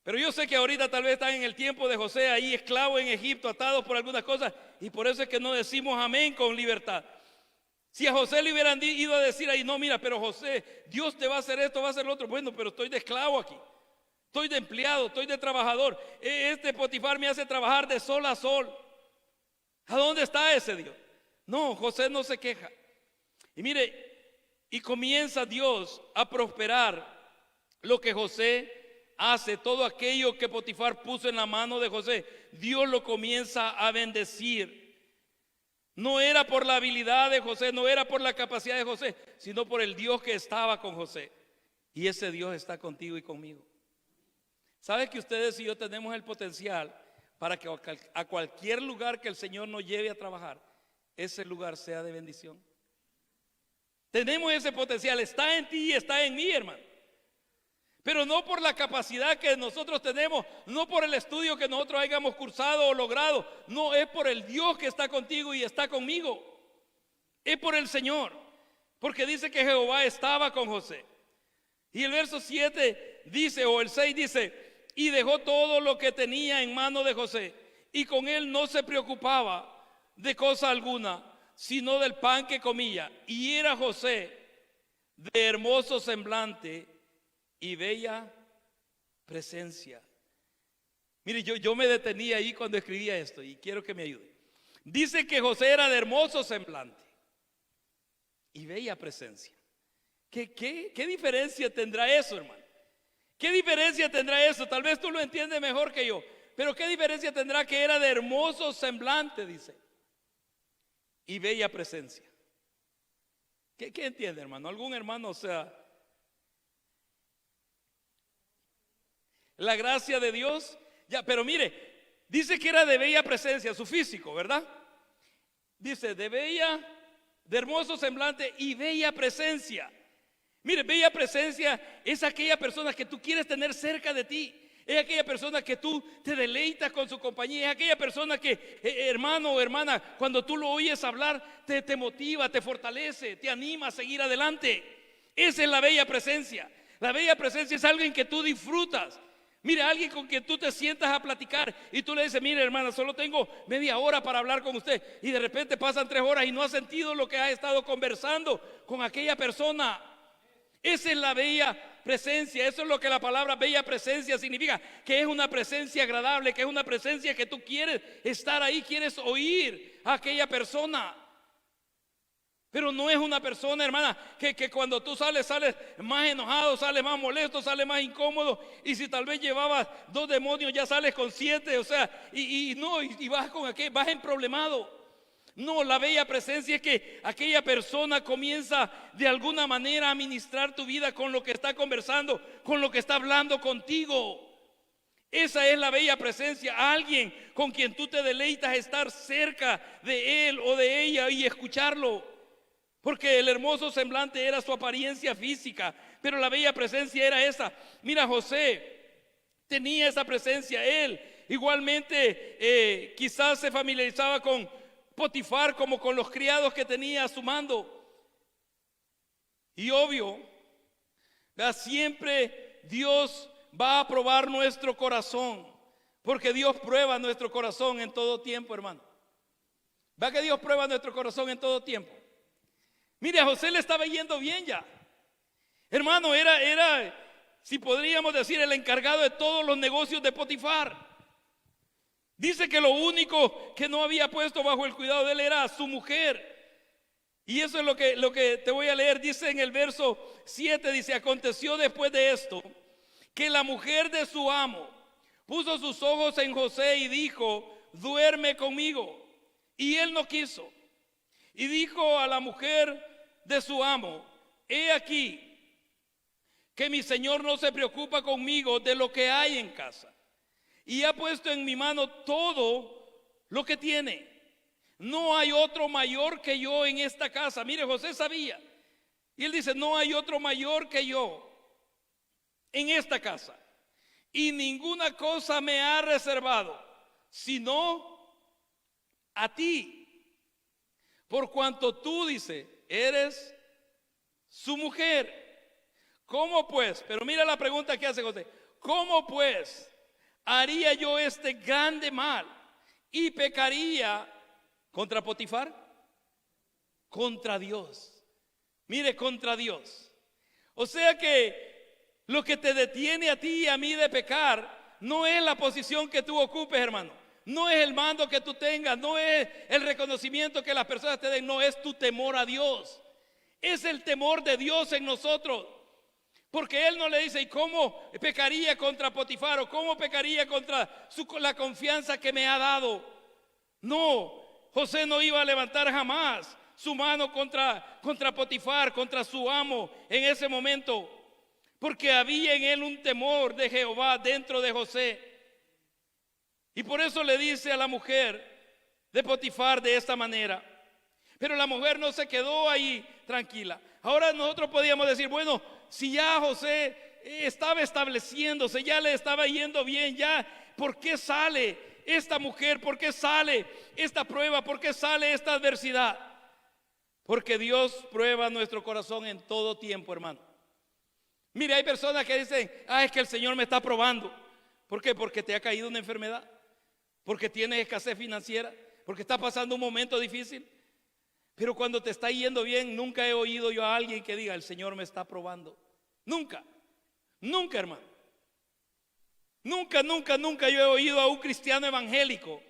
Pero yo sé que ahorita tal vez están en el tiempo de José, ahí esclavo en Egipto, atados por algunas cosas, y por eso es que no decimos amén con libertad. Si a José le hubieran ido a decir ahí: no, mira, pero José, Dios te va a hacer esto, va a hacer lo otro. Bueno, pero estoy de esclavo aquí. Estoy de empleado, estoy de trabajador. Este Potifar me hace trabajar de sol a sol. ¿A dónde está ese Dios? No, José no se queja. Y mire, y comienza Dios a prosperar lo que José hace. Todo aquello que Potifar puso en la mano de José, Dios lo comienza a bendecir. No era por la habilidad de José, no era por la capacidad de José, sino por el Dios que estaba con José. Y ese Dios está contigo y conmigo. ¿Sabes que ustedes y yo tenemos el potencial para que a cualquier lugar que el Señor nos lleve a trabajar, ese lugar sea de bendición? Tenemos ese potencial, está en ti y está en mí, hermano. Pero no por la capacidad que nosotros tenemos, no por el estudio que nosotros hayamos cursado o logrado. No, es por el Dios que está contigo y está conmigo. Es por el Señor. Porque dice que Jehová estaba con José. Y el verso 7 dice, o el 6 dice: y dejó todo lo que tenía en mano de José, y con él no se preocupaba de cosa alguna, sino del pan que comía. Y era José de hermoso semblante y bella presencia. Mire, yo me detenía ahí cuando escribía esto y quiero que me ayude. Dice que José era de hermoso semblante y bella presencia. ¿Qué diferencia tendrá eso, hermano? ¿Qué diferencia tendrá eso? Tal vez tú lo entiendes mejor que yo, pero ¿qué diferencia tendrá que era de hermoso semblante, dice, y bella presencia? ¿Qué entiende, hermano? ¿Algún hermano? O sea, la gracia de Dios, ya, pero mire, dice que era de bella presencia, su físico, ¿verdad? Dice de hermoso semblante y bella presencia. Mire, bella presencia es aquella persona que tú quieres tener cerca de ti. Es aquella persona que tú te deleitas con su compañía. Es aquella persona que, hermano o hermana, cuando tú lo oyes hablar, te motiva, te fortalece, te anima a seguir adelante. Esa es la bella presencia. La bella presencia es alguien que tú disfrutas. Mira, alguien con quien tú te sientas a platicar y tú le dices, mire hermana, solo tengo media hora para hablar con usted, y de repente pasan 3 horas y no has sentido lo que has estado conversando con aquella persona. Esa es la bella presencia. Eso es lo que la palabra bella presencia significa, que es una presencia agradable, que es una presencia que tú quieres estar ahí, quieres oír a aquella persona. Pero no es una persona, hermana, que cuando tú sales más enojado, sales más molesto, sales más incómodo. Y si tal vez llevabas 2 demonios, ya sales con 7. O sea, y vas con aquel, vas emproblemado. No, la bella presencia es que aquella persona comienza de alguna manera a ministrar tu vida con lo que está conversando, con lo que está hablando contigo. Esa es la bella presencia, alguien con quien tú te deleitas estar cerca de él o de ella y escucharlo. Porque el hermoso semblante era su apariencia física, pero la bella presencia era esa. Mira, José tenía esa presencia. Él igualmente quizás se familiarizaba con Potifar, como con los criados que tenía a su mando. Y obvio, siempre Dios va a probar nuestro corazón, porque Dios prueba nuestro corazón en todo tiempo, hermano. ¿Va que Dios prueba nuestro corazón en todo tiempo? Mire, a José le estaba yendo bien ya. Hermano, era, si podríamos decir, el encargado de todos los negocios de Potifar. Dice que lo único que no había puesto bajo el cuidado de él era su mujer. Y eso es lo que te voy a leer. Dice en el verso 7, dice: aconteció después de esto, que la mujer de su amo puso sus ojos en José y dijo: duerme conmigo. Y él no quiso. Y dijo a la mujer de su amo: he aquí que mi señor no se preocupa conmigo de lo que hay en casa, y ha puesto en mi mano todo lo que tiene. No hay otro mayor que yo en esta casa. Mire, José sabía, y él dice: no hay otro mayor que yo en esta casa, y ninguna cosa me ha reservado sino a ti, por cuanto tú, dice, eres su mujer. ¿Cómo pues? Pero mira la pregunta que hace José: ¿cómo pues haría yo este grande mal y pecaría contra Potifar? Contra Dios. Mire, contra Dios. O sea que lo que te detiene a ti y a mí de pecar no es la posición que tú ocupes, hermano. No es el mando que tú tengas, no es el reconocimiento que las personas te den, no, es tu temor a Dios. Es el temor de Dios en nosotros. Porque Él no le dice: ¿y cómo pecaría contra Potifar? ¿O cómo pecaría contra la confianza que me ha dado? No, José no iba a levantar jamás su mano contra Potifar, contra su amo en ese momento. Porque había en él un temor de Jehová dentro de José. Y por eso le dice a la mujer de Potifar de esta manera. Pero la mujer no se quedó ahí tranquila. Ahora nosotros podíamos decir: bueno, si ya José estaba estableciéndose, ya le estaba yendo bien, ya, ¿por qué sale esta mujer? ¿Por qué sale esta prueba? ¿Por qué sale esta adversidad? Porque Dios prueba nuestro corazón en todo tiempo, hermano. Mire, hay personas que dicen: es que el Señor me está probando. ¿Por qué? Porque te ha caído una enfermedad, porque tienes escasez financiera, porque está pasando un momento difícil. Pero cuando te está yendo bien, nunca he oído yo a alguien que diga: el Señor me está probando. Nunca, nunca, hermano. Nunca yo he oído a un cristiano evangélico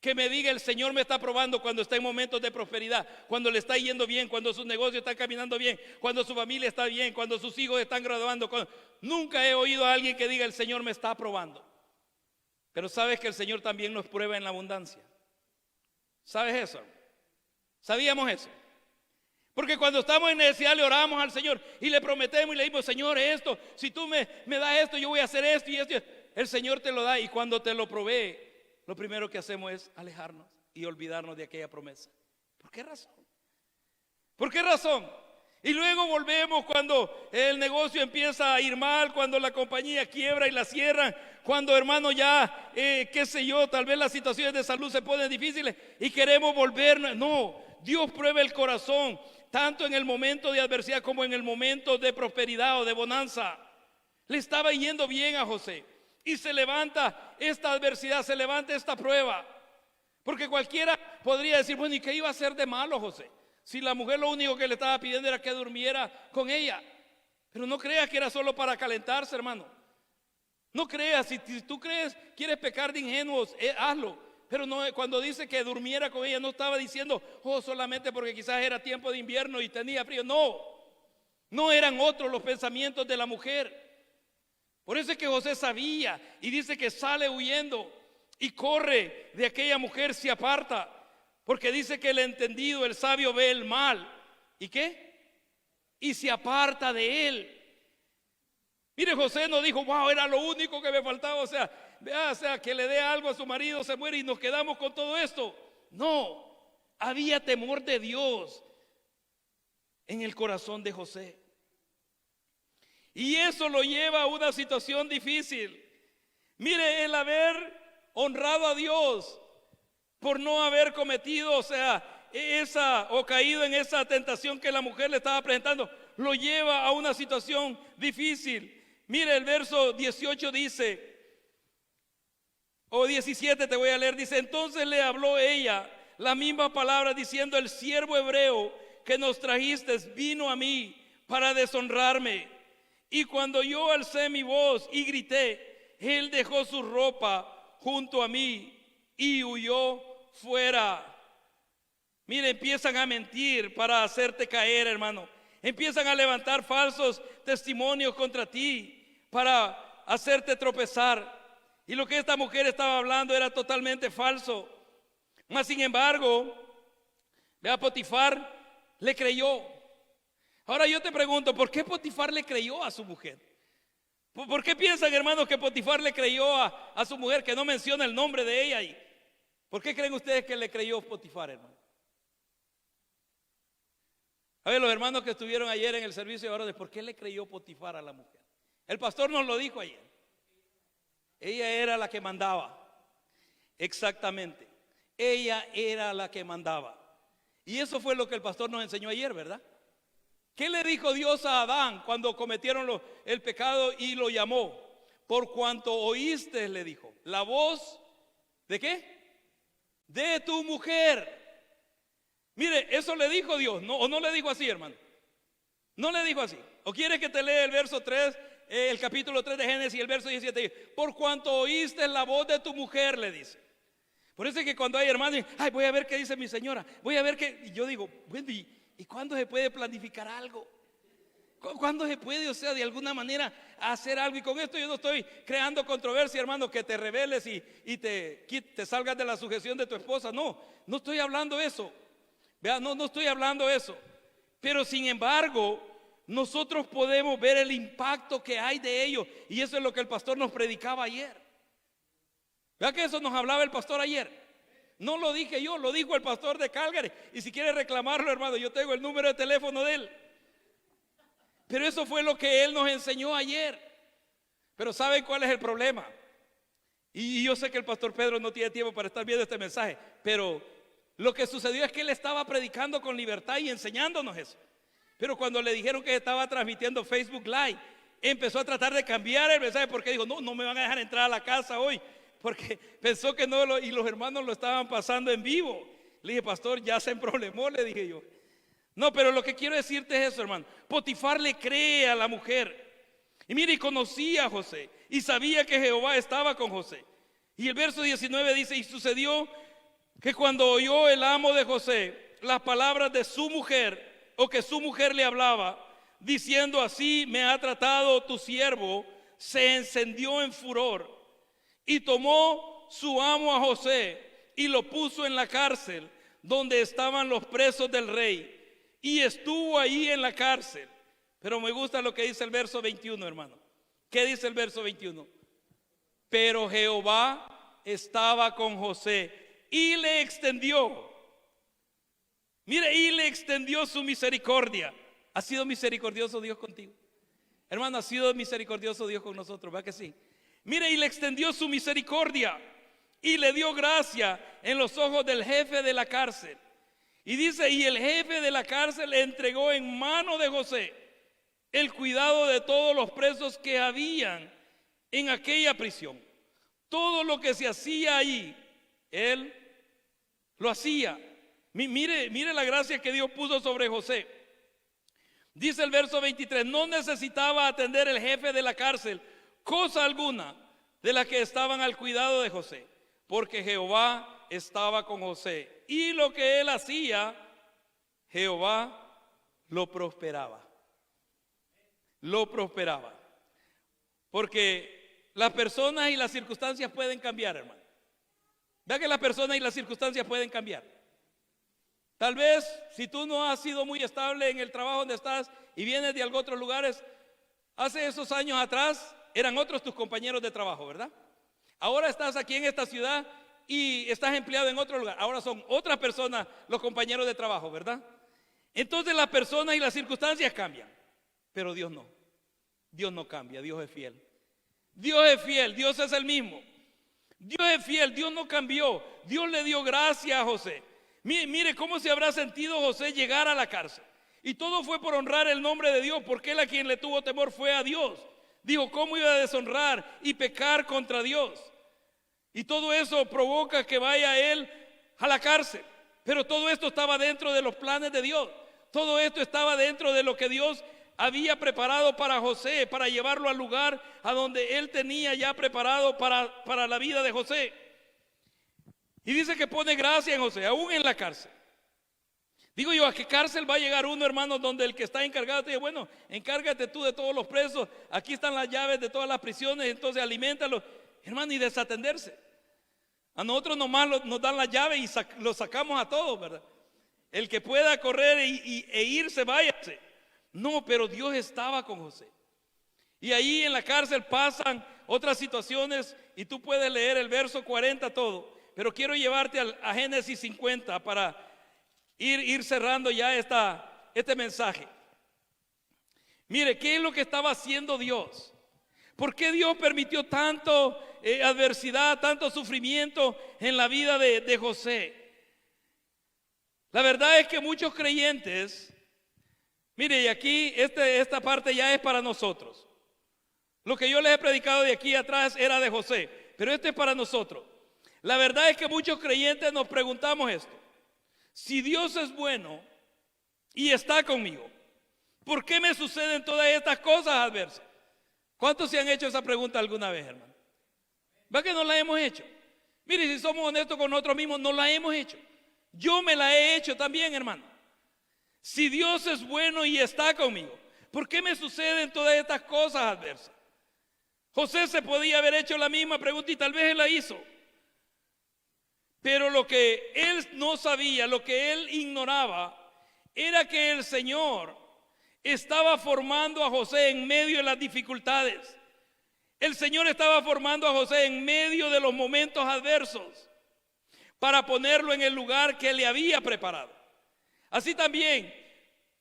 que me diga: el Señor me está probando, cuando está en momentos de prosperidad, cuando le está yendo bien, cuando sus negocios están caminando bien, cuando su familia está bien, cuando sus hijos están graduando. Nunca he oído a alguien que diga: el Señor me está probando. Pero sabes que el Señor también nos prueba en la abundancia. ¿Sabes eso? ¿Sabíamos eso? Porque cuando estamos en necesidad le oramos al Señor y le prometemos y le decimos: Señor, esto, si tú me das esto, yo voy a hacer esto y esto. El Señor te lo da, y cuando te lo provee, lo primero que hacemos es alejarnos y olvidarnos de aquella promesa. ¿Por qué razón? ¿Por qué razón? Y luego volvemos cuando el negocio empieza a ir mal, cuando la compañía quiebra y la cierran, cuando, hermano, ya, qué sé yo, tal vez las situaciones de salud se ponen difíciles y queremos volver. No, Dios prueba el corazón, tanto en el momento de adversidad como en el momento de prosperidad o de bonanza. Le estaba yendo bien a José y se levanta esta adversidad, se levanta esta prueba. Porque cualquiera podría decir, bueno, ¿y qué iba a hacer de malo José? Si la mujer lo único que le estaba pidiendo era que durmiera con ella. Pero no creas que era solo para calentarse, hermano. No creas, si tú quieres pecar de ingenuos, hazlo. Pero no, cuando dice que durmiera con ella, no estaba diciendo, oh, solamente porque quizás era tiempo de invierno y tenía frío. No, no eran otros los pensamientos de la mujer. Por eso es que José sabía y dice que sale huyendo y corre de aquella mujer, se aparta. Porque dice que el entendido, el sabio ve el mal. ¿Y qué? Y se aparta de él. Mire, José no dijo, wow, era lo único que me faltaba. O sea, que le dé algo a su marido, se muere y nos quedamos con todo esto. No, había temor de Dios en el corazón de José. Y eso lo lleva a una situación difícil. Mire, el haber honrado a Dios por no haber cometido, o caído en esa tentación que la mujer le estaba presentando, lo lleva a una situación difícil. Mire, el verso 18 dice, o 17 te voy a leer, dice, entonces le habló ella la misma palabra diciendo, el siervo hebreo que nos trajiste vino a mí para deshonrarme. Y cuando yo alcé mi voz y grité, él dejó su ropa junto a mí y huyó fuera. Mire, empiezan a mentir para hacerte caer, hermano. Empiezan a levantar falsos testimonios contra ti para hacerte tropezar. Y lo que esta mujer estaba hablando era totalmente falso. Mas sin embargo, vea, Potifar le creyó. Ahora yo te pregunto, ¿por qué Potifar le creyó a su mujer? ¿Por qué piensan, hermanos, que Potifar le creyó a su mujer, que no menciona el nombre de ella ahí? ¿Por qué creen ustedes que le creyó Potifar, hermano? A ver, los hermanos que estuvieron ayer en el servicio de órdenes, ¿por qué le creyó Potifar a la mujer? El pastor nos lo dijo ayer. Ella era la que mandaba. Exactamente. Ella era la que mandaba. Y eso fue lo que el pastor nos enseñó ayer, ¿verdad? ¿Qué le dijo Dios a Adán cuando cometieron el pecado y lo llamó? Por cuanto oíste, le dijo, la voz, ¿de qué? De tu mujer. Mire, eso le dijo Dios, ¿no? ¿O no le dijo así, hermano? No le dijo así. ¿O quieres que te lea el verso 3, el capítulo 3 de Génesis, el verso 17? Dice, por cuanto oíste la voz de tu mujer, le dice. Por eso es que cuando hay hermanos, ay, voy a ver qué dice mi señora, voy a ver qué. Y yo digo, bueno, ¿y cuándo se puede planificar algo? ¿Cuándo se puede, de alguna manera hacer algo? Y con esto yo no estoy creando controversia, hermano, que te rebeles y te salgas de la sujeción de tu esposa. No, no estoy hablando eso. Vea, no estoy hablando eso. Pero sin embargo, nosotros podemos ver el impacto que hay de ello. Y eso es lo que el pastor nos predicaba ayer. Vea que eso nos hablaba el pastor ayer. No lo dije yo, lo dijo el pastor de Calgary. Y si quiere reclamarlo, hermano, yo tengo el número de teléfono de él. Pero eso fue lo que él nos enseñó ayer. Pero ¿saben cuál es el problema? Y yo sé que el pastor Pedro no tiene tiempo para estar viendo este mensaje, pero lo que sucedió es que él estaba predicando con libertad y enseñándonos eso. Pero cuando le dijeron que estaba transmitiendo Facebook Live, empezó a tratar de cambiar el mensaje porque dijo, no me van a dejar entrar a la casa hoy, porque pensó que no, y los hermanos lo estaban pasando en vivo. Le dije, pastor, ya se emproblemó, le dije yo. No, pero lo que quiero decirte es eso, hermano. Potifar le cree a la mujer. Y mire, y conocía a José y sabía que Jehová estaba con José. Y el verso 19 dice, y sucedió que cuando oyó el amo de José las palabras de su mujer, o que su mujer le hablaba, diciendo, así me ha tratado tu siervo, se encendió en furor y tomó su amo a José y lo puso en la cárcel donde estaban los presos del rey, y estuvo ahí en la cárcel. Pero me gusta lo que dice el verso 21, hermano. ¿Qué dice el verso 21? Pero Jehová estaba con José y le extendió, mire, y le extendió su misericordia ¿Ha sido misericordioso Dios contigo? Hermano, ha sido misericordioso Dios con nosotros, ¿verdad que sí? Mire, y le extendió su misericordia y le dio gracia en los ojos del jefe de la cárcel. Y dice, y el jefe de la cárcel le entregó en mano de José el cuidado de todos los presos que habían en aquella prisión. Todo lo que se hacía allí, él lo hacía. Mire la gracia que Dios puso sobre José. Dice el verso 23, no necesitaba atender el jefe de la cárcel cosa alguna de las que estaban al cuidado de José, porque Jehová estaba con José. Y lo que él hacía, Jehová lo prosperaba. Lo prosperaba. Porque las personas y las circunstancias pueden cambiar, hermano. Vea que las personas y las circunstancias pueden cambiar. Tal vez si tú no has sido muy estable en el trabajo donde estás y vienes de algún otros lugares, hace esos años atrás eran otros tus compañeros de trabajo, ¿verdad? Ahora estás aquí en esta ciudad y estás empleado en otro lugar. Ahora son otras personas los compañeros de trabajo, ¿verdad? Entonces las personas y las circunstancias cambian, pero Dios no. Dios no cambia, Dios es fiel. Dios es fiel, Dios es el mismo. Dios es fiel, Dios no cambió. Dios le dio gracia a José. Mire cómo se habrá sentido José llegar a la cárcel. Y todo fue por honrar el nombre de Dios, porque él a quien le tuvo temor fue a Dios. Dijo, ¿cómo iba a deshonrar y pecar contra Dios? Y todo eso provoca que vaya él a la cárcel. Pero todo esto estaba dentro de los planes de Dios. Todo esto estaba dentro de lo que Dios había preparado para José, para llevarlo al lugar a donde él tenía ya preparado para la vida de José. Y dice que pone gracia en José, aún en la cárcel. Digo yo, ¿a qué cárcel va a llegar uno, hermano, donde el que está encargado te dice, bueno, encárgate tú de todos los presos, aquí están las llaves de todas las prisiones, entonces aliméntalos, hermano, y desatenderse? A nosotros nomás nos dan la llave y los sacamos a todos, ¿verdad? El que pueda correr e irse, váyase. No, pero Dios estaba con José. Y ahí en la cárcel pasan otras situaciones y tú puedes leer el verso 40 todo. Pero quiero llevarte a Génesis 50 para ir cerrando ya este mensaje. Mire, ¿qué es lo que estaba haciendo Dios? ¿Por qué Dios permitió tanto adversidad, tanto sufrimiento en la vida de José? La verdad es que muchos creyentes, mire, y aquí esta parte ya es para nosotros. Lo que yo les he predicado de aquí atrás era de José, pero este es para nosotros. La verdad es que muchos creyentes nos preguntamos esto: si Dios es bueno y está conmigo, ¿por qué me suceden todas estas cosas adversas? ¿Cuántos se han hecho esa pregunta alguna vez, hermano? ¿Va que no la hemos hecho? Mire, si somos honestos con nosotros mismos, no la hemos hecho. Yo me la he hecho también, hermano. Si Dios es bueno y está conmigo, ¿por qué me suceden todas estas cosas adversas? José se podía haber hecho la misma pregunta y tal vez él la hizo. Pero lo que él no sabía, lo que él ignoraba, era que el Señor estaba formando a José en medio de las dificultades. El Señor estaba formando a José en medio de los momentos adversos para ponerlo en el lugar que le había preparado. Así también,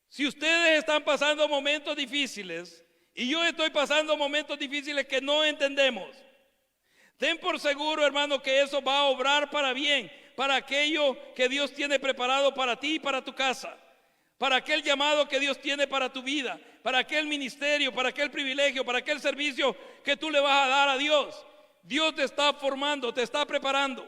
si ustedes están pasando momentos difíciles y yo estoy pasando momentos difíciles que no entendemos, ten por seguro, hermano, que eso va a obrar para bien, para aquello que Dios tiene preparado para ti y para tu casa, para aquel llamado que Dios tiene para tu vida, para aquel ministerio, para aquel privilegio, para aquel servicio que tú le vas a dar a Dios. Dios te está formando, te está preparando.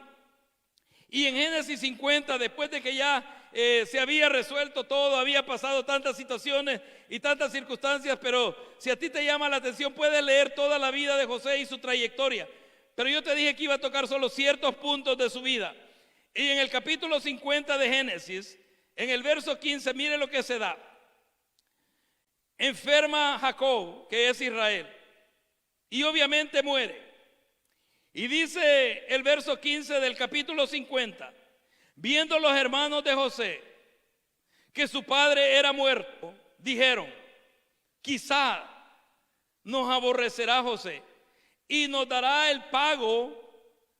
Y en Génesis 50, después de que ya se había resuelto todo, había pasado tantas situaciones y tantas circunstancias, pero si a ti te llama la atención, puedes leer toda la vida de José y su trayectoria. Pero yo te dije que iba a tocar solo ciertos puntos de su vida. Y en el capítulo 50 de Génesis, en el verso 15, mire lo que se da. Enferma Jacob, que es Israel, y obviamente muere. Y dice el verso 15 del capítulo 50, viendo los hermanos de José que su padre era muerto, dijeron, quizá nos aborrecerá José y nos dará el pago,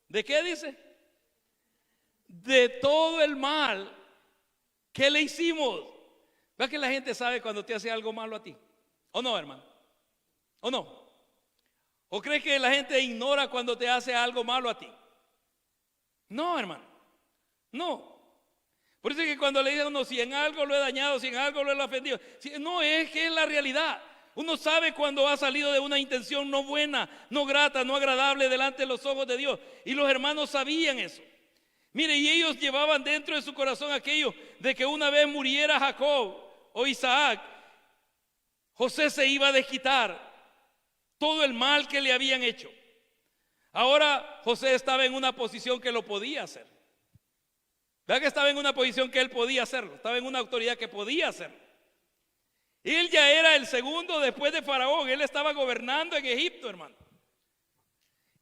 ¿de qué dice? De todo el mal que le hicimos. ¿Ves que la gente sabe cuando te hace algo malo a ti? ¿O no, hermano? ¿O no? ¿O crees que la gente ignora cuando te hace algo malo a ti? No, hermano. No. Por eso es que cuando le dicen a uno, si en algo lo he dañado, si en algo lo he ofendido, no, es que es la realidad. Uno sabe cuando ha salido de una intención no buena, no grata, no agradable delante de los ojos de Dios. Y los hermanos sabían eso. Mire, y ellos llevaban dentro de su corazón aquello de que una vez muriera Jacob o Isaac, José se iba a desquitar todo el mal que le habían hecho. Ahora José estaba en una posición que lo podía hacer. ¿Verdad que estaba en una posición que él podía hacerlo? Estaba en una autoridad que podía hacerlo. Él ya era el segundo después de Faraón. Él estaba gobernando en Egipto, hermano.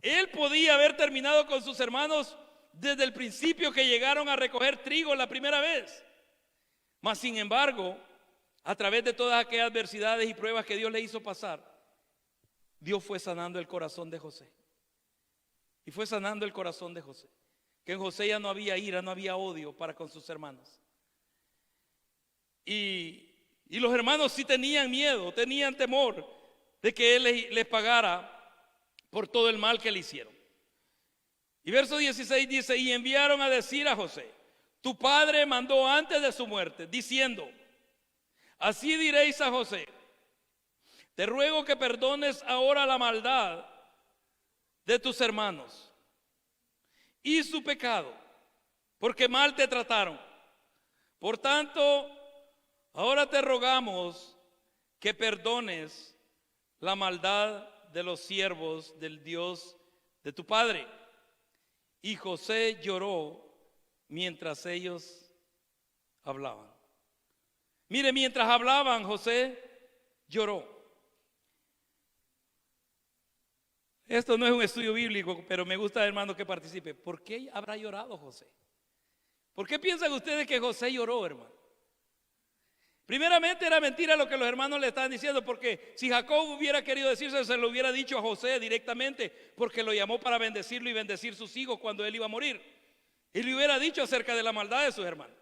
Él podía haber terminado con sus hermanos desde el principio que llegaron a recoger trigo la primera vez. Mas sin embargo, a través de todas aquellas adversidades y pruebas que Dios le hizo pasar, Dios fue sanando el corazón de José. Y fue sanando el corazón de José. Que en José ya no había ira, no había odio para con sus hermanos. Y los hermanos sí tenían miedo, tenían temor de que él les pagara por todo el mal que le hicieron. Y verso 16 dice, y enviaron a decir a José, tu padre mandó antes de su muerte, diciendo, así diréis a José, te ruego que perdones ahora la maldad de tus hermanos y su pecado, porque mal te trataron. Por tanto, ahora te rogamos que perdones la maldad de los siervos del Dios de tu padre. Y José lloró mientras ellos hablaban. Mire, mientras hablaban, José lloró. Esto no es un estudio bíblico, pero me gusta, hermano, que participe. ¿Por qué habrá llorado José? ¿Por qué piensan ustedes que José lloró, hermano? Primeramente era mentira lo que los hermanos le estaban diciendo, porque si Jacob hubiera querido decirse, se lo hubiera dicho a José directamente, porque lo llamó para bendecirlo y bendecir sus hijos cuando él iba a morir. Y le hubiera dicho acerca de la maldad de sus hermanos.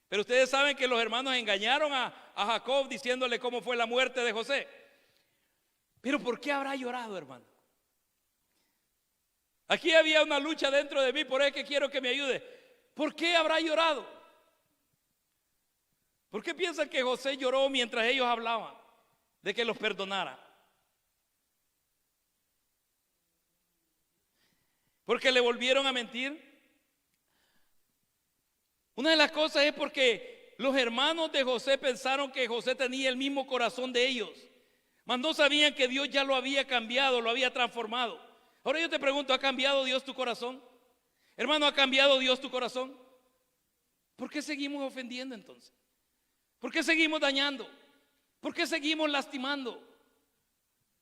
Pero ustedes saben que los hermanos engañaron a Jacob diciéndole cómo fue la muerte de José. Pero ¿por qué habrá llorado, hermano? Aquí había una lucha dentro de mí, por eso que quiero que me ayude. ¿Por qué habrá llorado? ¿Por qué piensan que José lloró mientras ellos hablaban de que los perdonara? ¿Porque le volvieron a mentir? Una de las cosas es porque los hermanos de José pensaron que José tenía el mismo corazón de ellos, mas no sabían que Dios ya lo había cambiado, lo había transformado. Ahora yo te pregunto, ¿ha cambiado Dios tu corazón? Hermano, ¿ha cambiado Dios tu corazón? ¿Por qué seguimos ofendiendo entonces? ¿Por qué seguimos dañando? ¿Por qué seguimos lastimando?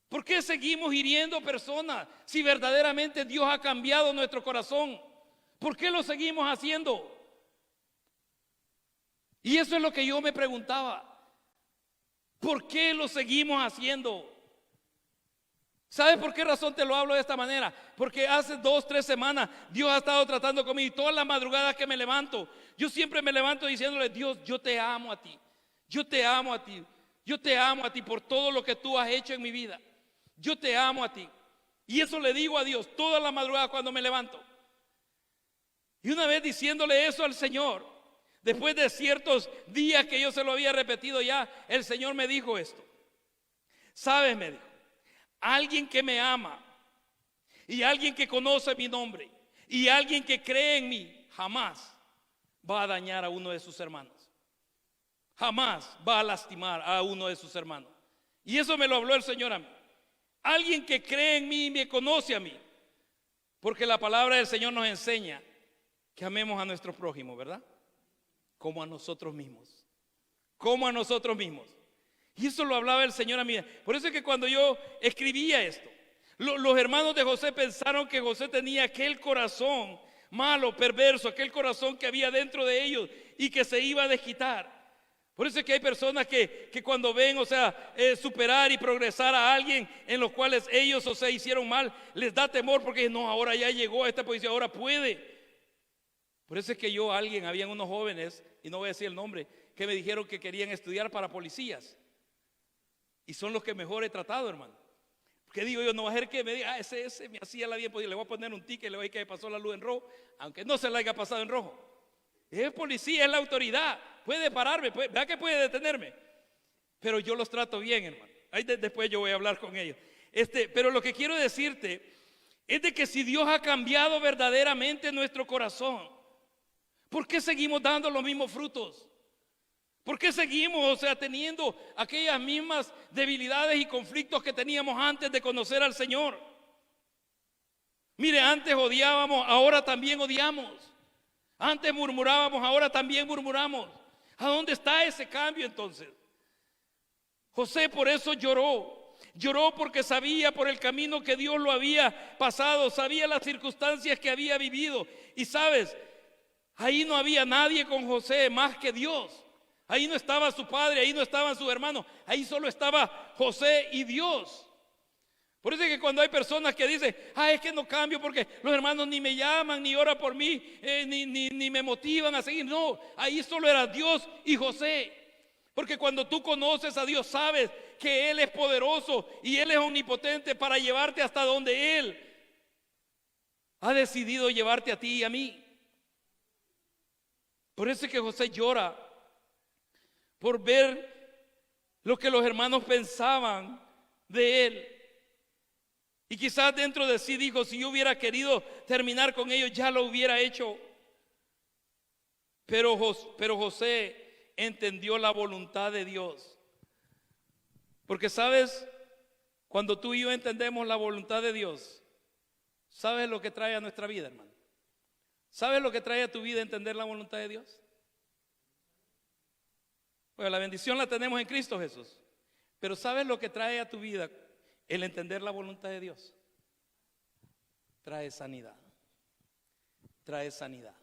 ¿Por qué seguimos hiriendo personas si verdaderamente Dios ha cambiado nuestro corazón? ¿Por qué lo seguimos haciendo? Y eso es lo que yo me preguntaba. ¿Por qué lo seguimos haciendo? ¿Sabes por qué razón te lo hablo de esta manera? Porque hace 2, 3 semanas Dios ha estado tratando conmigo, y todas las madrugadas que me levanto, yo siempre me levanto diciéndole, Dios, yo te amo a ti. Yo te amo a ti. Yo te amo a ti por todo lo que tú has hecho en mi vida. Yo te amo a ti. Y eso le digo a Dios todas las madrugadas cuando me levanto. Y una vez diciéndole eso al Señor, después de ciertos días que yo se lo había repetido ya, el Señor me dijo esto. ¿Sabes? Me dijo, alguien que me ama y alguien que conoce mi nombre y alguien que cree en mí jamás va a dañar a uno de sus hermanos. Jamás va a lastimar a uno de sus hermanos. Y eso me lo habló el Señor a mí. Alguien que cree en mí y me conoce a mí. Porque la palabra del Señor nos enseña que amemos a nuestros prójimos, ¿verdad? Como a nosotros mismos. Como a nosotros mismos. Y eso lo hablaba el Señor a mí. Por eso es que cuando yo escribía esto, los hermanos de José pensaron que José tenía aquel corazón malo, perverso, aquel corazón que había dentro de ellos y que se iba a desquitar. Por eso es que hay personas que cuando ven, superar y progresar a alguien en los cuales ellos, hicieron mal, les da temor porque no, ahora ya llegó a esta posición, ahora puede. Por eso es que habían unos jóvenes, y no voy a decir el nombre, que me dijeron que querían estudiar para policías. Y son los que mejor he tratado, hermano. Porque digo yo, no va a ser que me diga, ese me hacía la bien, pues le voy a poner un ticket, le voy a decir que me pasó la luz en rojo, aunque no se la haya pasado en rojo. Es policía, es la autoridad, puede pararme, ¿verdad que puede detenerme? Pero yo los trato bien, hermano. Ahí después yo voy a hablar con ellos. Pero lo que quiero decirte es de que si Dios ha cambiado verdaderamente nuestro corazón, ¿por qué seguimos dando los mismos frutos? ¿Por qué seguimos, teniendo aquellas mismas debilidades y conflictos que teníamos antes de conocer al Señor? Mire, antes odiábamos, ahora también odiamos. Antes murmurábamos, ahora también murmuramos. ¿A dónde está ese cambio entonces? José por eso lloró. Lloró porque sabía por el camino que Dios lo había pasado, sabía las circunstancias que había vivido. Y sabes, ahí no había nadie con José más que Dios. Ahí no estaba su padre, ahí no estaban sus hermanos, ahí solo estaba José y Dios. Por eso es que cuando hay personas que dicen, es que no cambio porque los hermanos ni me llaman, ni oran por mí, ni me motivan a seguir. No, ahí solo era Dios y José. Porque cuando tú conoces a Dios, sabes que Él es poderoso y Él es omnipotente para llevarte hasta donde Él ha decidido llevarte a ti y a mí. Por eso es que José llora, por ver lo que los hermanos pensaban de él. Y quizás dentro de sí dijo, si yo hubiera querido terminar con ellos, ya lo hubiera hecho. Pero José entendió la voluntad de Dios. Porque sabes, cuando tú y yo entendemos la voluntad de Dios, ¿sabes lo que trae a nuestra vida, hermano? ¿Sabes lo que trae a tu vida entender la voluntad de Dios? Bueno, la bendición la tenemos en Cristo Jesús. Pero ¿sabes lo que trae a tu vida el entender la voluntad de Dios? Trae sanidad. Trae sanidad.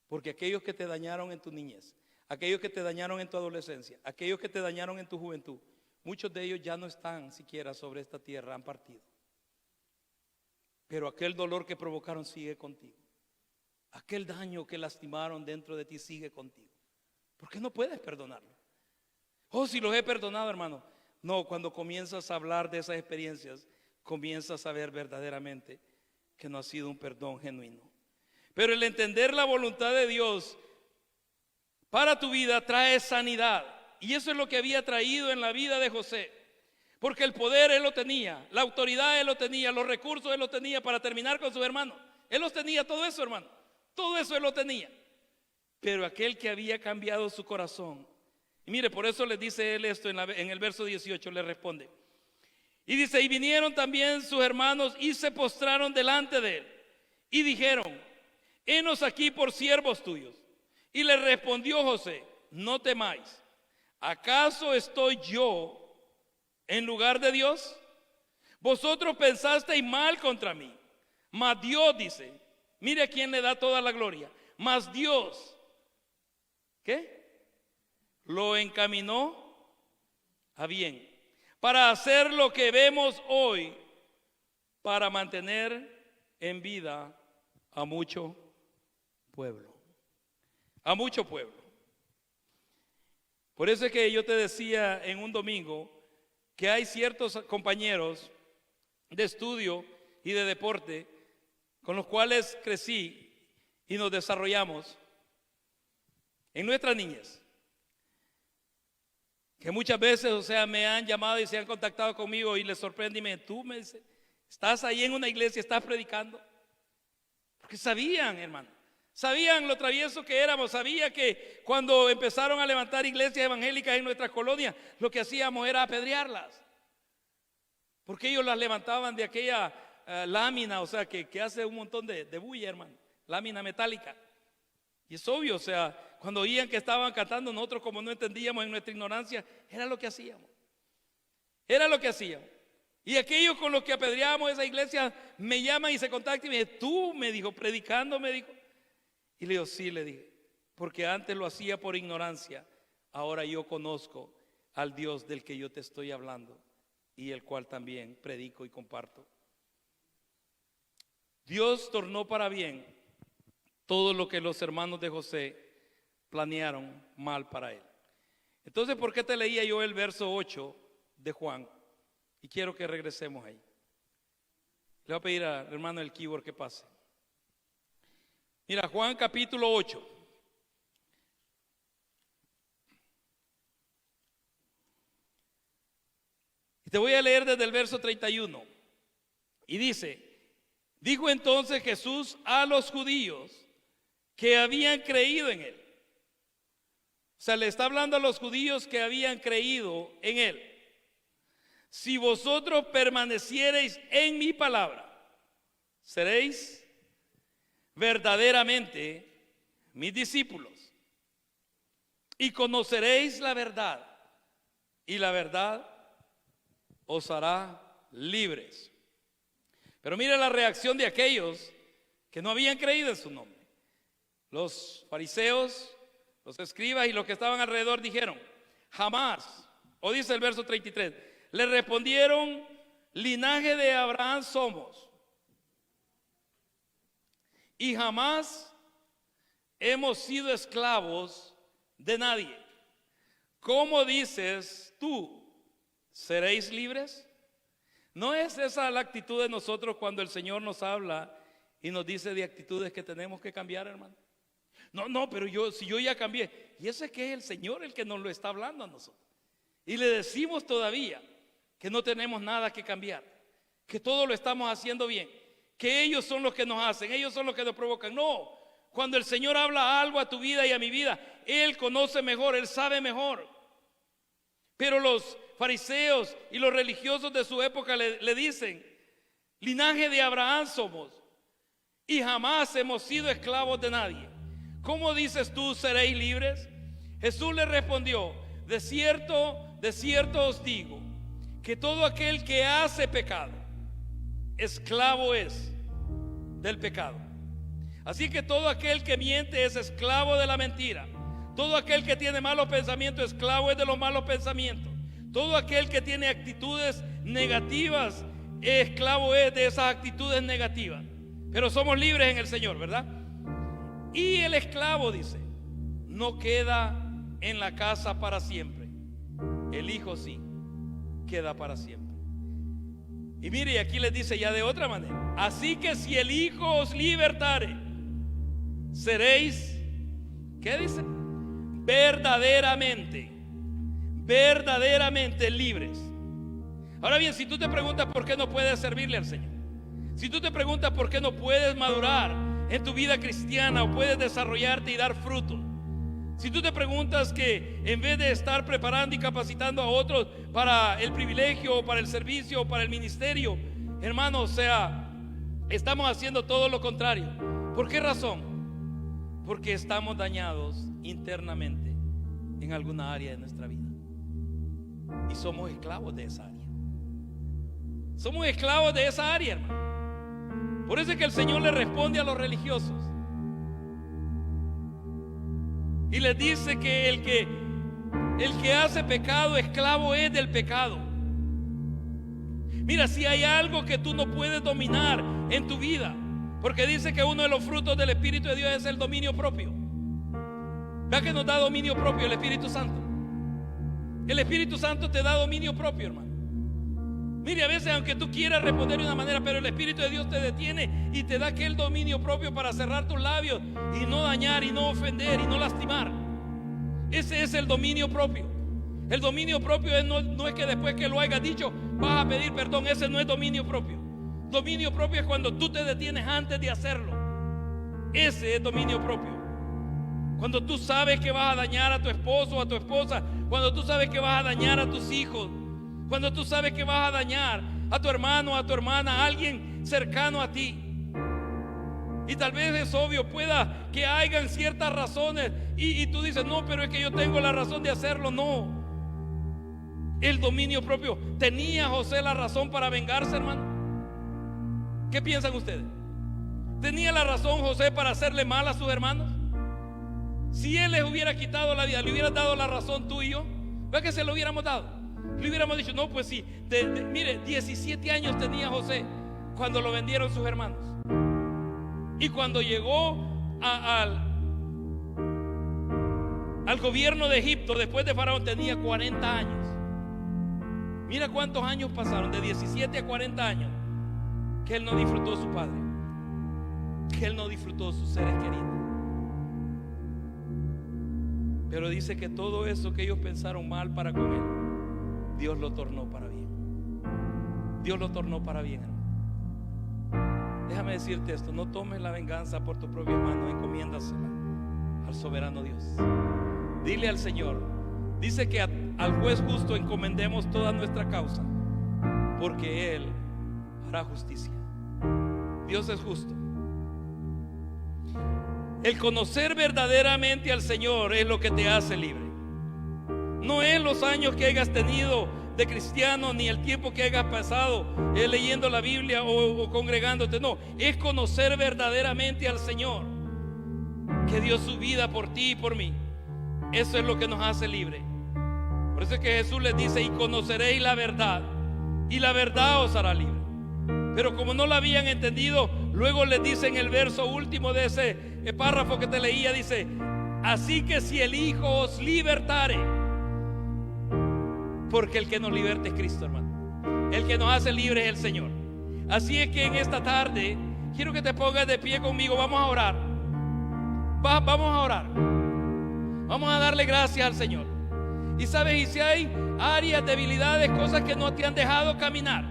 Porque aquellos que te dañaron en tu niñez, aquellos que te dañaron en tu adolescencia, aquellos que te dañaron en tu juventud, muchos de ellos ya no están siquiera sobre esta tierra, han partido. Pero aquel dolor que provocaron sigue contigo. Aquel daño que lastimaron dentro de ti sigue contigo. ¿Por qué no puedes perdonarlo? Si los he perdonado, hermano. No, cuando comienzas a hablar de esas experiencias, comienzas a ver verdaderamente que no ha sido un perdón genuino. Pero el entender la voluntad de Dios para tu vida trae sanidad. Y eso es lo que había traído en la vida de José. Porque el poder él lo tenía, la autoridad él lo tenía, los recursos él lo tenía para terminar con sus hermanos. Él los tenía, todo eso, hermano. Todo eso él lo tenía. Pero aquel que había cambiado su corazón, y mire, por eso le dice él esto en el verso 18, le responde. Y dice, y vinieron también sus hermanos y se postraron delante de él. Y dijeron, henos aquí por siervos tuyos. Y le respondió José, no temáis, ¿acaso estoy yo en lugar de Dios? Vosotros pensasteis mal contra mí, mas Dios dice, mire a quién le da toda la gloria, mas Dios, ¿qué? Lo encaminó a bien, para hacer lo que vemos hoy, para mantener en vida a mucho pueblo. A mucho pueblo. Por eso es que yo te decía en un domingo que hay ciertos compañeros de estudio y de deporte con los cuales crecí y nos desarrollamos en nuestras niñez. Que muchas veces, me han llamado y se han contactado conmigo y les sorprende y tú me dices, estás ahí en una iglesia, estás predicando. Porque sabían, hermano, sabían lo travieso que éramos, sabía que cuando empezaron a levantar iglesias evangélicas en nuestras colonias, lo que hacíamos era apedrearlas. Porque ellos las levantaban de aquella lámina, que hace un montón de bulla, hermano, lámina metálica. Y es obvio, cuando oían que estaban cantando, nosotros como no entendíamos en nuestra ignorancia, era lo que hacíamos. Era lo que hacíamos. Y aquellos con los que apedreábamos esa iglesia me llaman y se contactan y me dicen, tú, me dijo, predicando, me dijo. Y le digo, sí, le dije, porque antes lo hacía por ignorancia, ahora yo conozco al Dios del que yo te estoy hablando y el cual también predico y comparto. Dios tornó para bien todo lo que los hermanos de José planearon mal para él. Entonces, ¿por qué te leía yo el verso 8 de Juan? Y quiero que regresemos ahí. Le voy a pedir al hermano del keyboard que pase. Mira, Juan capítulo 8. Y te voy a leer desde el verso 31. Y dice: dijo entonces Jesús a los judíos que habían creído en él. O sea, le está hablando a los judíos que habían creído en él: si vosotros permaneciereis en mi palabra, seréis verdaderamente mis discípulos y conoceréis la verdad, y la verdad os hará libres. Pero mira la reacción de aquellos que no habían creído en su nombre. Los fariseos, los escribas y los que estaban alrededor dijeron: jamás. O dice el verso 33, le respondieron: linaje de Abraham somos, y jamás hemos sido esclavos de nadie. ¿Cómo dices tú, seréis libres? ¿No es esa la actitud de nosotros cuando el Señor nos habla y nos dice de actitudes que tenemos que cambiar, hermano? No, pero si yo ya cambié. Y ese que es el Señor el que nos lo está hablando a nosotros. Y le decimos todavía que no tenemos nada que cambiar, que todo lo estamos haciendo bien, que ellos son los que nos hacen, ellos son los que nos provocan. No, cuando el Señor habla algo a tu vida y a mi vida, Él conoce mejor, Él sabe mejor. Pero los fariseos y los religiosos de su época le dicen: linaje de Abraham somos y jamás hemos sido esclavos de nadie. ¿Cómo dices tú, seréis libres? Jesús le respondió: de cierto os digo, que todo aquel que hace pecado, esclavo es del pecado. Así que todo aquel que miente es esclavo de la mentira. Todo aquel que tiene malos pensamientos, esclavo es de los malos pensamientos. Todo aquel que tiene actitudes negativas, esclavo es de esas actitudes negativas. Pero somos libres en el Señor, ¿verdad? Y el esclavo, dice, no queda en la casa para siempre. El hijo sí, queda para siempre. Y mire, aquí les dice ya de otra manera: así que si el hijo os libertare, seréis, ¿qué dice? Verdaderamente libres. Ahora bien, si tú te preguntas por qué no puedes servirle al Señor, si tú te preguntas por qué no puedes madurar en tu vida cristiana o puedes desarrollarte y dar frutos, si tú te preguntas que en vez de estar preparando y capacitando a otros para el privilegio o para el servicio o para el ministerio, hermano, o sea, estamos haciendo todo lo contrario. ¿Por qué razón? Porque estamos dañados internamente en alguna área de nuestra vida y somos esclavos de esa área. Somos esclavos de esa área, hermano. Por eso es que el Señor le responde a los religiosos y les dice que el que hace pecado, esclavo es del pecado. Mira, si hay algo que tú no puedes dominar en tu vida, porque dice que uno de los frutos del Espíritu de Dios es el dominio propio. Vea que nos da dominio propio el Espíritu Santo. El Espíritu Santo te da dominio propio, hermano. Mire, a veces aunque tú quieras responder de una manera, pero el Espíritu de Dios te detiene y te da aquel dominio propio para cerrar tus labios y no dañar y no ofender y no lastimar. Ese es el dominio propio. El dominio propio no es que después que lo hayas dicho vas a pedir perdón. Ese no es dominio propio. Dominio propio es cuando tú te detienes antes de hacerlo. Ese es dominio propio. Cuando tú sabes que vas a dañar a tu esposo o a tu esposa, cuando tú sabes que vas a dañar a tus hijos, cuando tú sabes que vas a dañar a tu hermano, a tu hermana, a alguien cercano a ti. Y tal vez es obvio, pueda que hayan ciertas razones y tú dices: no, pero es que yo tengo la razón de hacerlo. No. El dominio propio. ¿Tenía José la razón para vengarse, hermano? ¿Qué piensan ustedes? ¿Tenía la razón José para hacerle mal a sus hermanos? Si él les hubiera quitado la vida, le hubieras dado la razón tú y yo. ¿Ves que se lo hubiéramos dado? Le hubiéramos dicho: no, pues sí, mire, 17 años tenía José cuando lo vendieron sus hermanos. Y cuando llegó al gobierno de Egipto después de Faraón tenía 40 años. Mira cuántos años pasaron, de 17 a 40 años, que él no disfrutó su padre, que él no disfrutó sus seres queridos. Pero dice que todo eso que ellos pensaron mal para con él, Dios lo tornó para bien. Dios lo tornó para bien, hermano. Déjame decirte esto: no tomes la venganza por tu propia mano, encomiéndasela al soberano Dios. Dile al Señor, dice que al juez justo encomendemos toda nuestra causa, porque Él hará justicia. Dios es justo. El conocer verdaderamente al Señor es lo que te hace libre. No es los años que hayas tenido de cristiano, ni el tiempo que hayas pasado leyendo la Biblia o congregándote. No, es conocer verdaderamente al Señor, que dio su vida por ti y por mí. Eso es lo que nos hace libre. Por eso es que Jesús les dice: y conoceréis la verdad, y la verdad os hará libre. Pero como no la habían entendido, luego les dice en el verso último de ese párrafo que te leía, dice: así que si el Hijo os libertare, porque el que nos liberta es Cristo, hermano. El que nos hace libres es el Señor. Así es que en esta tarde quiero que te pongas de pie conmigo. Vamos a orar. Vamos a orar. Vamos a darle gracias al Señor. Y sabes, y si hay áreas, debilidades, cosas que no te han dejado caminar,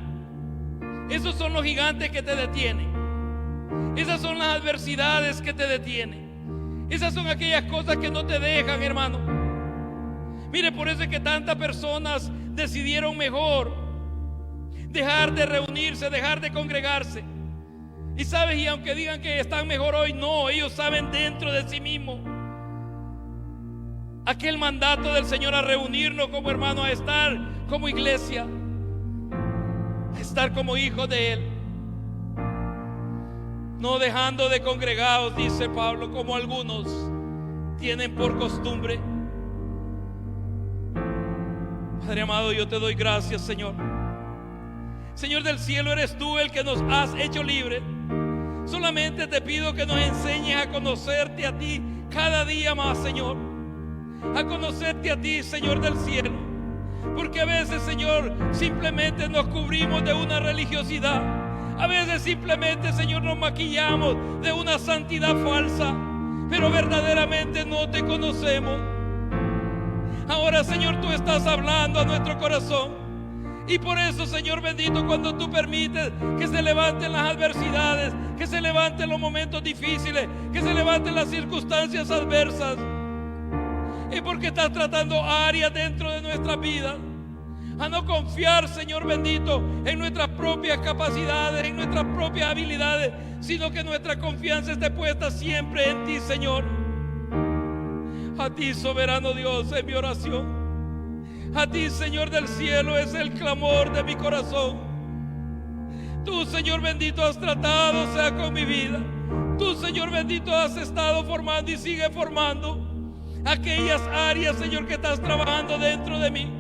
esos son los gigantes que te detienen. Esas son las adversidades que te detienen. Esas son aquellas cosas que no te dejan, hermano. Mire, por eso es que tantas personas decidieron mejor dejar de reunirse, dejar de congregarse. Y sabes, y aunque digan que están mejor hoy, no, ellos saben dentro de sí mismos aquel mandato del Señor a reunirnos como hermanos, a estar como iglesia, a estar como hijos de Él, no dejando de congregados, dice Pablo, como algunos tienen por costumbre. Padre amado, yo te doy gracias, Señor. Señor del cielo, eres tú el que nos has hecho libres. Solamente te pido que nos enseñes a conocerte a ti cada día más, Señor. A conocerte a ti, Señor del cielo. Porque a veces, Señor, simplemente nos cubrimos de una religiosidad. A veces simplemente, Señor, nos maquillamos de una santidad falsa, pero verdaderamente no te conocemos. Ahora, Señor, tú estás hablando a nuestro corazón. Y por eso, Señor bendito, cuando tú permites que se levanten las adversidades, que se levanten los momentos difíciles, que se levanten las circunstancias adversas, es porque estás tratando áreas dentro de nuestras vidas. A no confiar, Señor bendito, en nuestras propias capacidades, en nuestras propias habilidades, sino que nuestra confianza esté puesta siempre en ti, Señor. A ti, soberano Dios, es mi oración. A ti, Señor del cielo, es el clamor de mi corazón. Tú, Señor bendito, has tratado, sea con mi vida. Tú, Señor bendito, has estado formando y sigue formando aquellas áreas, Señor, que estás trabajando dentro de mí.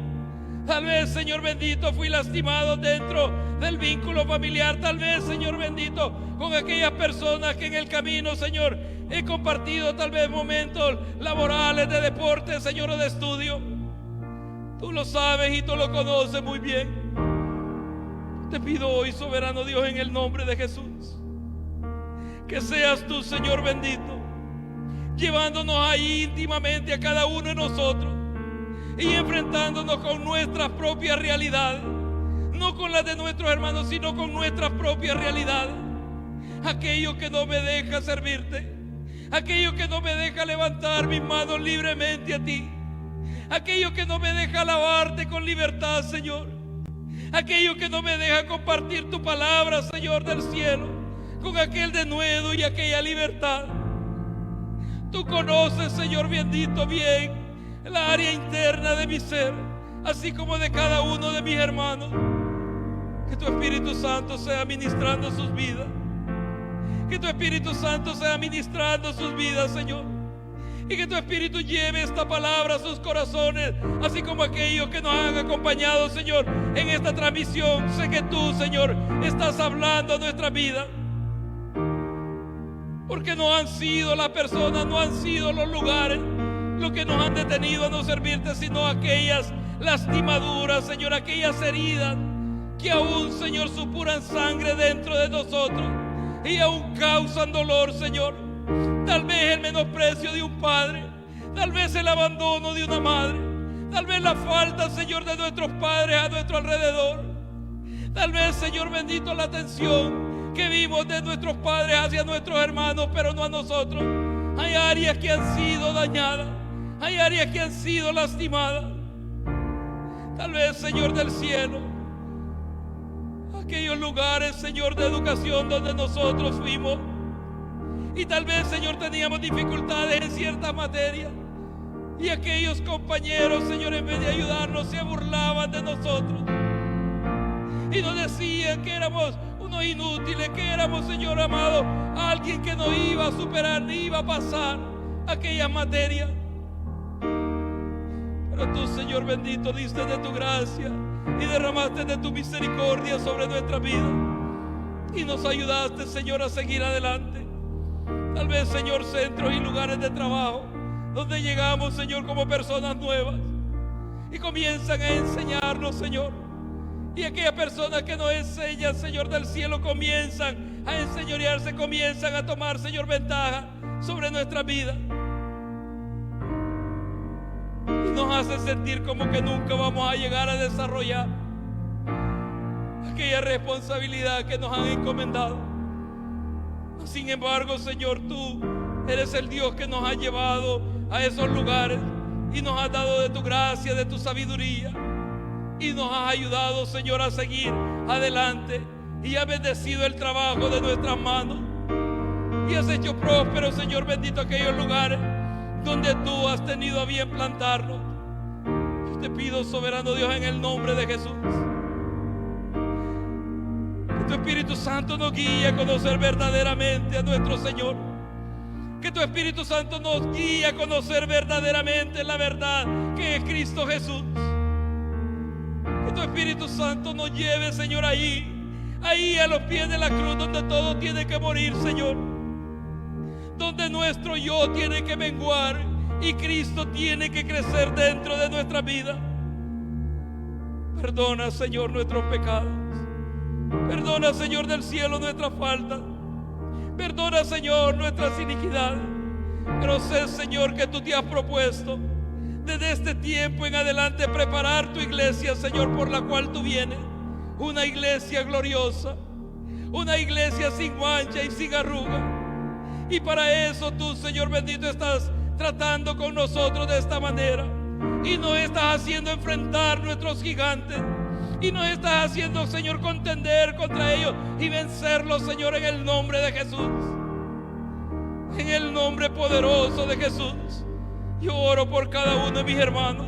Tal vez, Señor bendito, fui lastimado dentro del vínculo familiar. Tal vez, Señor bendito, con aquellas personas que en el camino, Señor, he compartido tal vez momentos laborales, de deporte, Señor, o de estudio. Tú lo sabes y tú lo conoces muy bien. Te pido hoy, soberano Dios, en el nombre de Jesús, que seas tú, Señor bendito, llevándonos ahí íntimamente a cada uno de nosotros y enfrentándonos con nuestras propias realidades, no con las de nuestros hermanos, sino con nuestras propias realidades. Aquello que no me deja servirte, aquello que no me deja levantar mis manos libremente a ti, aquello que no me deja alabarte con libertad, Señor, aquello que no me deja compartir tu palabra, Señor del cielo, con aquel denuedo y aquella libertad. Tú conoces, Señor bendito, bien la área interna de mi ser, así como de cada uno de mis hermanos. Que tu Espíritu Santo sea ministrando sus vidas. Que tu Espíritu Santo sea ministrando sus vidas, Señor. Y que tu Espíritu lleve esta palabra a sus corazones, así como aquellos que nos han acompañado, Señor, en esta transmisión. Sé que tú, Señor, estás hablando a nuestra vida, porque no han sido las personas, no han sido los lugares lo que nos han detenido a no servirte, sino aquellas lastimaduras, Señor, aquellas heridas que aún, Señor, supuran sangre dentro de nosotros y aún causan dolor, Señor. Tal vez el menosprecio de un padre, tal vez el abandono de una madre, tal vez la falta, Señor, de nuestros padres a nuestro alrededor. Tal vez, Señor bendito, la atención que vimos de nuestros padres hacia nuestros hermanos, pero no a nosotros. Hay áreas que han sido dañadas, hay áreas que han sido lastimadas. Tal vez, Señor del cielo, aquellos lugares, Señor, de educación donde nosotros fuimos, y tal vez, Señor, teníamos dificultades en ciertas materias, y aquellos compañeros, Señor, en vez de ayudarnos, se burlaban de nosotros y nos decían que éramos unos inútiles, que éramos, Señor amado, alguien que no iba a superar ni iba a pasar aquellas materias. Pero tú, Señor bendito, diste de tu gracia y derramaste de tu misericordia sobre nuestra vida y nos ayudaste, Señor, a seguir adelante. Tal vez, Señor, centros y lugares de trabajo donde llegamos, Señor, como personas nuevas y comienzan a enseñarnos, Señor. Y aquellas personas que nos enseñan, Señor del cielo, comienzan a enseñorearse, comienzan a tomar, Señor, ventaja sobre nuestra vida. Y nos hace sentir como que nunca vamos a llegar a desarrollar aquella responsabilidad que nos han encomendado. Sin embargo, Señor, tú eres el Dios que nos ha llevado a esos lugares y nos has dado de tu gracia, de tu sabiduría, y nos has ayudado, Señor, a seguir adelante, y has bendecido el trabajo de nuestras manos y has hecho próspero, Señor bendito, aquellos lugares donde tú has tenido a bien plantarnos. Yo te pido, soberano Dios, en el nombre de Jesús, que tu Espíritu Santo nos guíe a conocer verdaderamente a nuestro Señor. Que tu Espíritu Santo nos guíe a conocer verdaderamente la verdad que es Cristo Jesús. Que tu Espíritu Santo nos lleve, Señor, ahí a los pies de la cruz, donde todo tiene que morir, Señor. Donde nuestro yo tiene que menguar y Cristo tiene que crecer dentro de nuestra vida. Perdona, Señor, nuestros pecados. Perdona, Señor del cielo, nuestras faltas. Perdona, Señor, nuestras iniquidades. Pero sé, Señor, que tú te has propuesto desde este tiempo en adelante preparar tu iglesia, Señor, por la cual tú vienes. Una iglesia gloriosa, una iglesia sin mancha y sin arruga. Y para eso tú, Señor bendito, estás tratando con nosotros de esta manera y nos estás haciendo enfrentar nuestros gigantes y nos estás haciendo, Señor, contender contra ellos y vencerlos, Señor, en el nombre de Jesús. En el nombre poderoso de Jesús. Yo oro por cada uno de mis hermanos.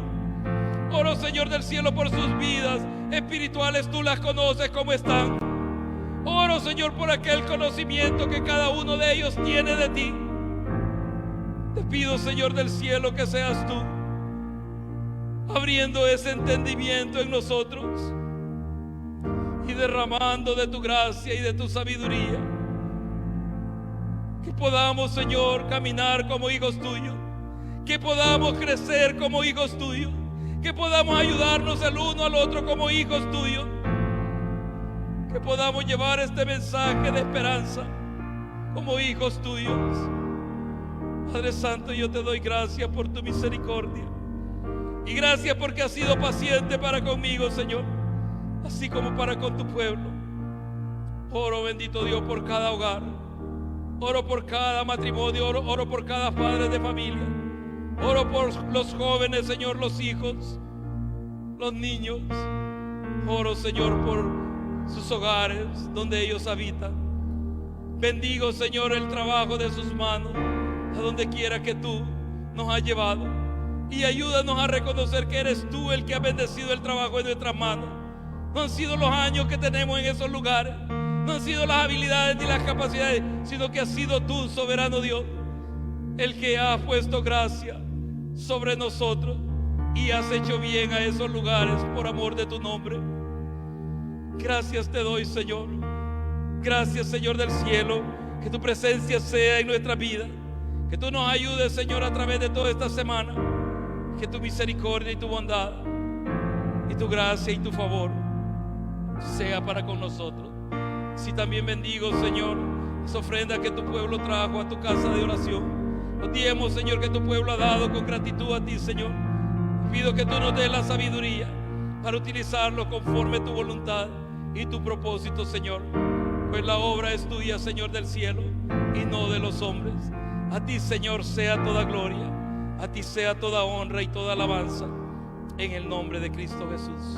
Oro, Señor del cielo, por sus vidas espirituales. Tú las conoces como están. Oro, Señor, por aquel conocimiento que cada uno de ellos tiene de ti. Te pido, Señor del cielo, que seas tú abriendo ese entendimiento en nosotros y derramando de tu gracia y de tu sabiduría. Que podamos, Señor, caminar como hijos tuyos. Que podamos crecer como hijos tuyos. Que podamos ayudarnos el uno al otro como hijos tuyos. Que podamos llevar este mensaje de esperanza como hijos tuyos. Padre Santo, yo te doy gracias por tu misericordia. Y gracias porque has sido paciente para conmigo, Señor, así como para con tu pueblo. Oro, bendito Dios, por cada hogar. Oro por cada matrimonio. Oro por cada padre de familia. Oro por los jóvenes, Señor, los hijos, los niños. Oro, Señor, por sus hogares donde ellos habitan. Bendigo, Señor, el trabajo de sus manos a donde quiera que tú nos has llevado, y ayúdanos a reconocer que eres tú el que ha bendecido el trabajo de nuestras manos. No han sido los años que tenemos en esos lugares, no han sido las habilidades ni las capacidades, sino que has sido tú, soberano Dios, el que ha puesto gracia sobre nosotros y has hecho bien a esos lugares por amor de tu nombre. Gracias te doy, Señor. Gracias, Señor del cielo. Que tu presencia sea en nuestra vida. Que tú nos ayudes, Señor, a través de toda esta semana. Que tu misericordia y tu bondad y tu gracia y tu favor sea para con nosotros. Si también bendigo, Señor, esa ofrenda que tu pueblo trajo a tu casa de oración. Los diezmos, Señor, que tu pueblo ha dado con gratitud a ti, Señor. Pido que tú nos des la sabiduría para utilizarlo conforme tu voluntad y tu propósito, Señor. Pues la obra es tuya, Señor, del cielo y no de los hombres. A ti, Señor, sea toda gloria. A ti sea toda honra y toda alabanza, en el nombre de Cristo Jesús.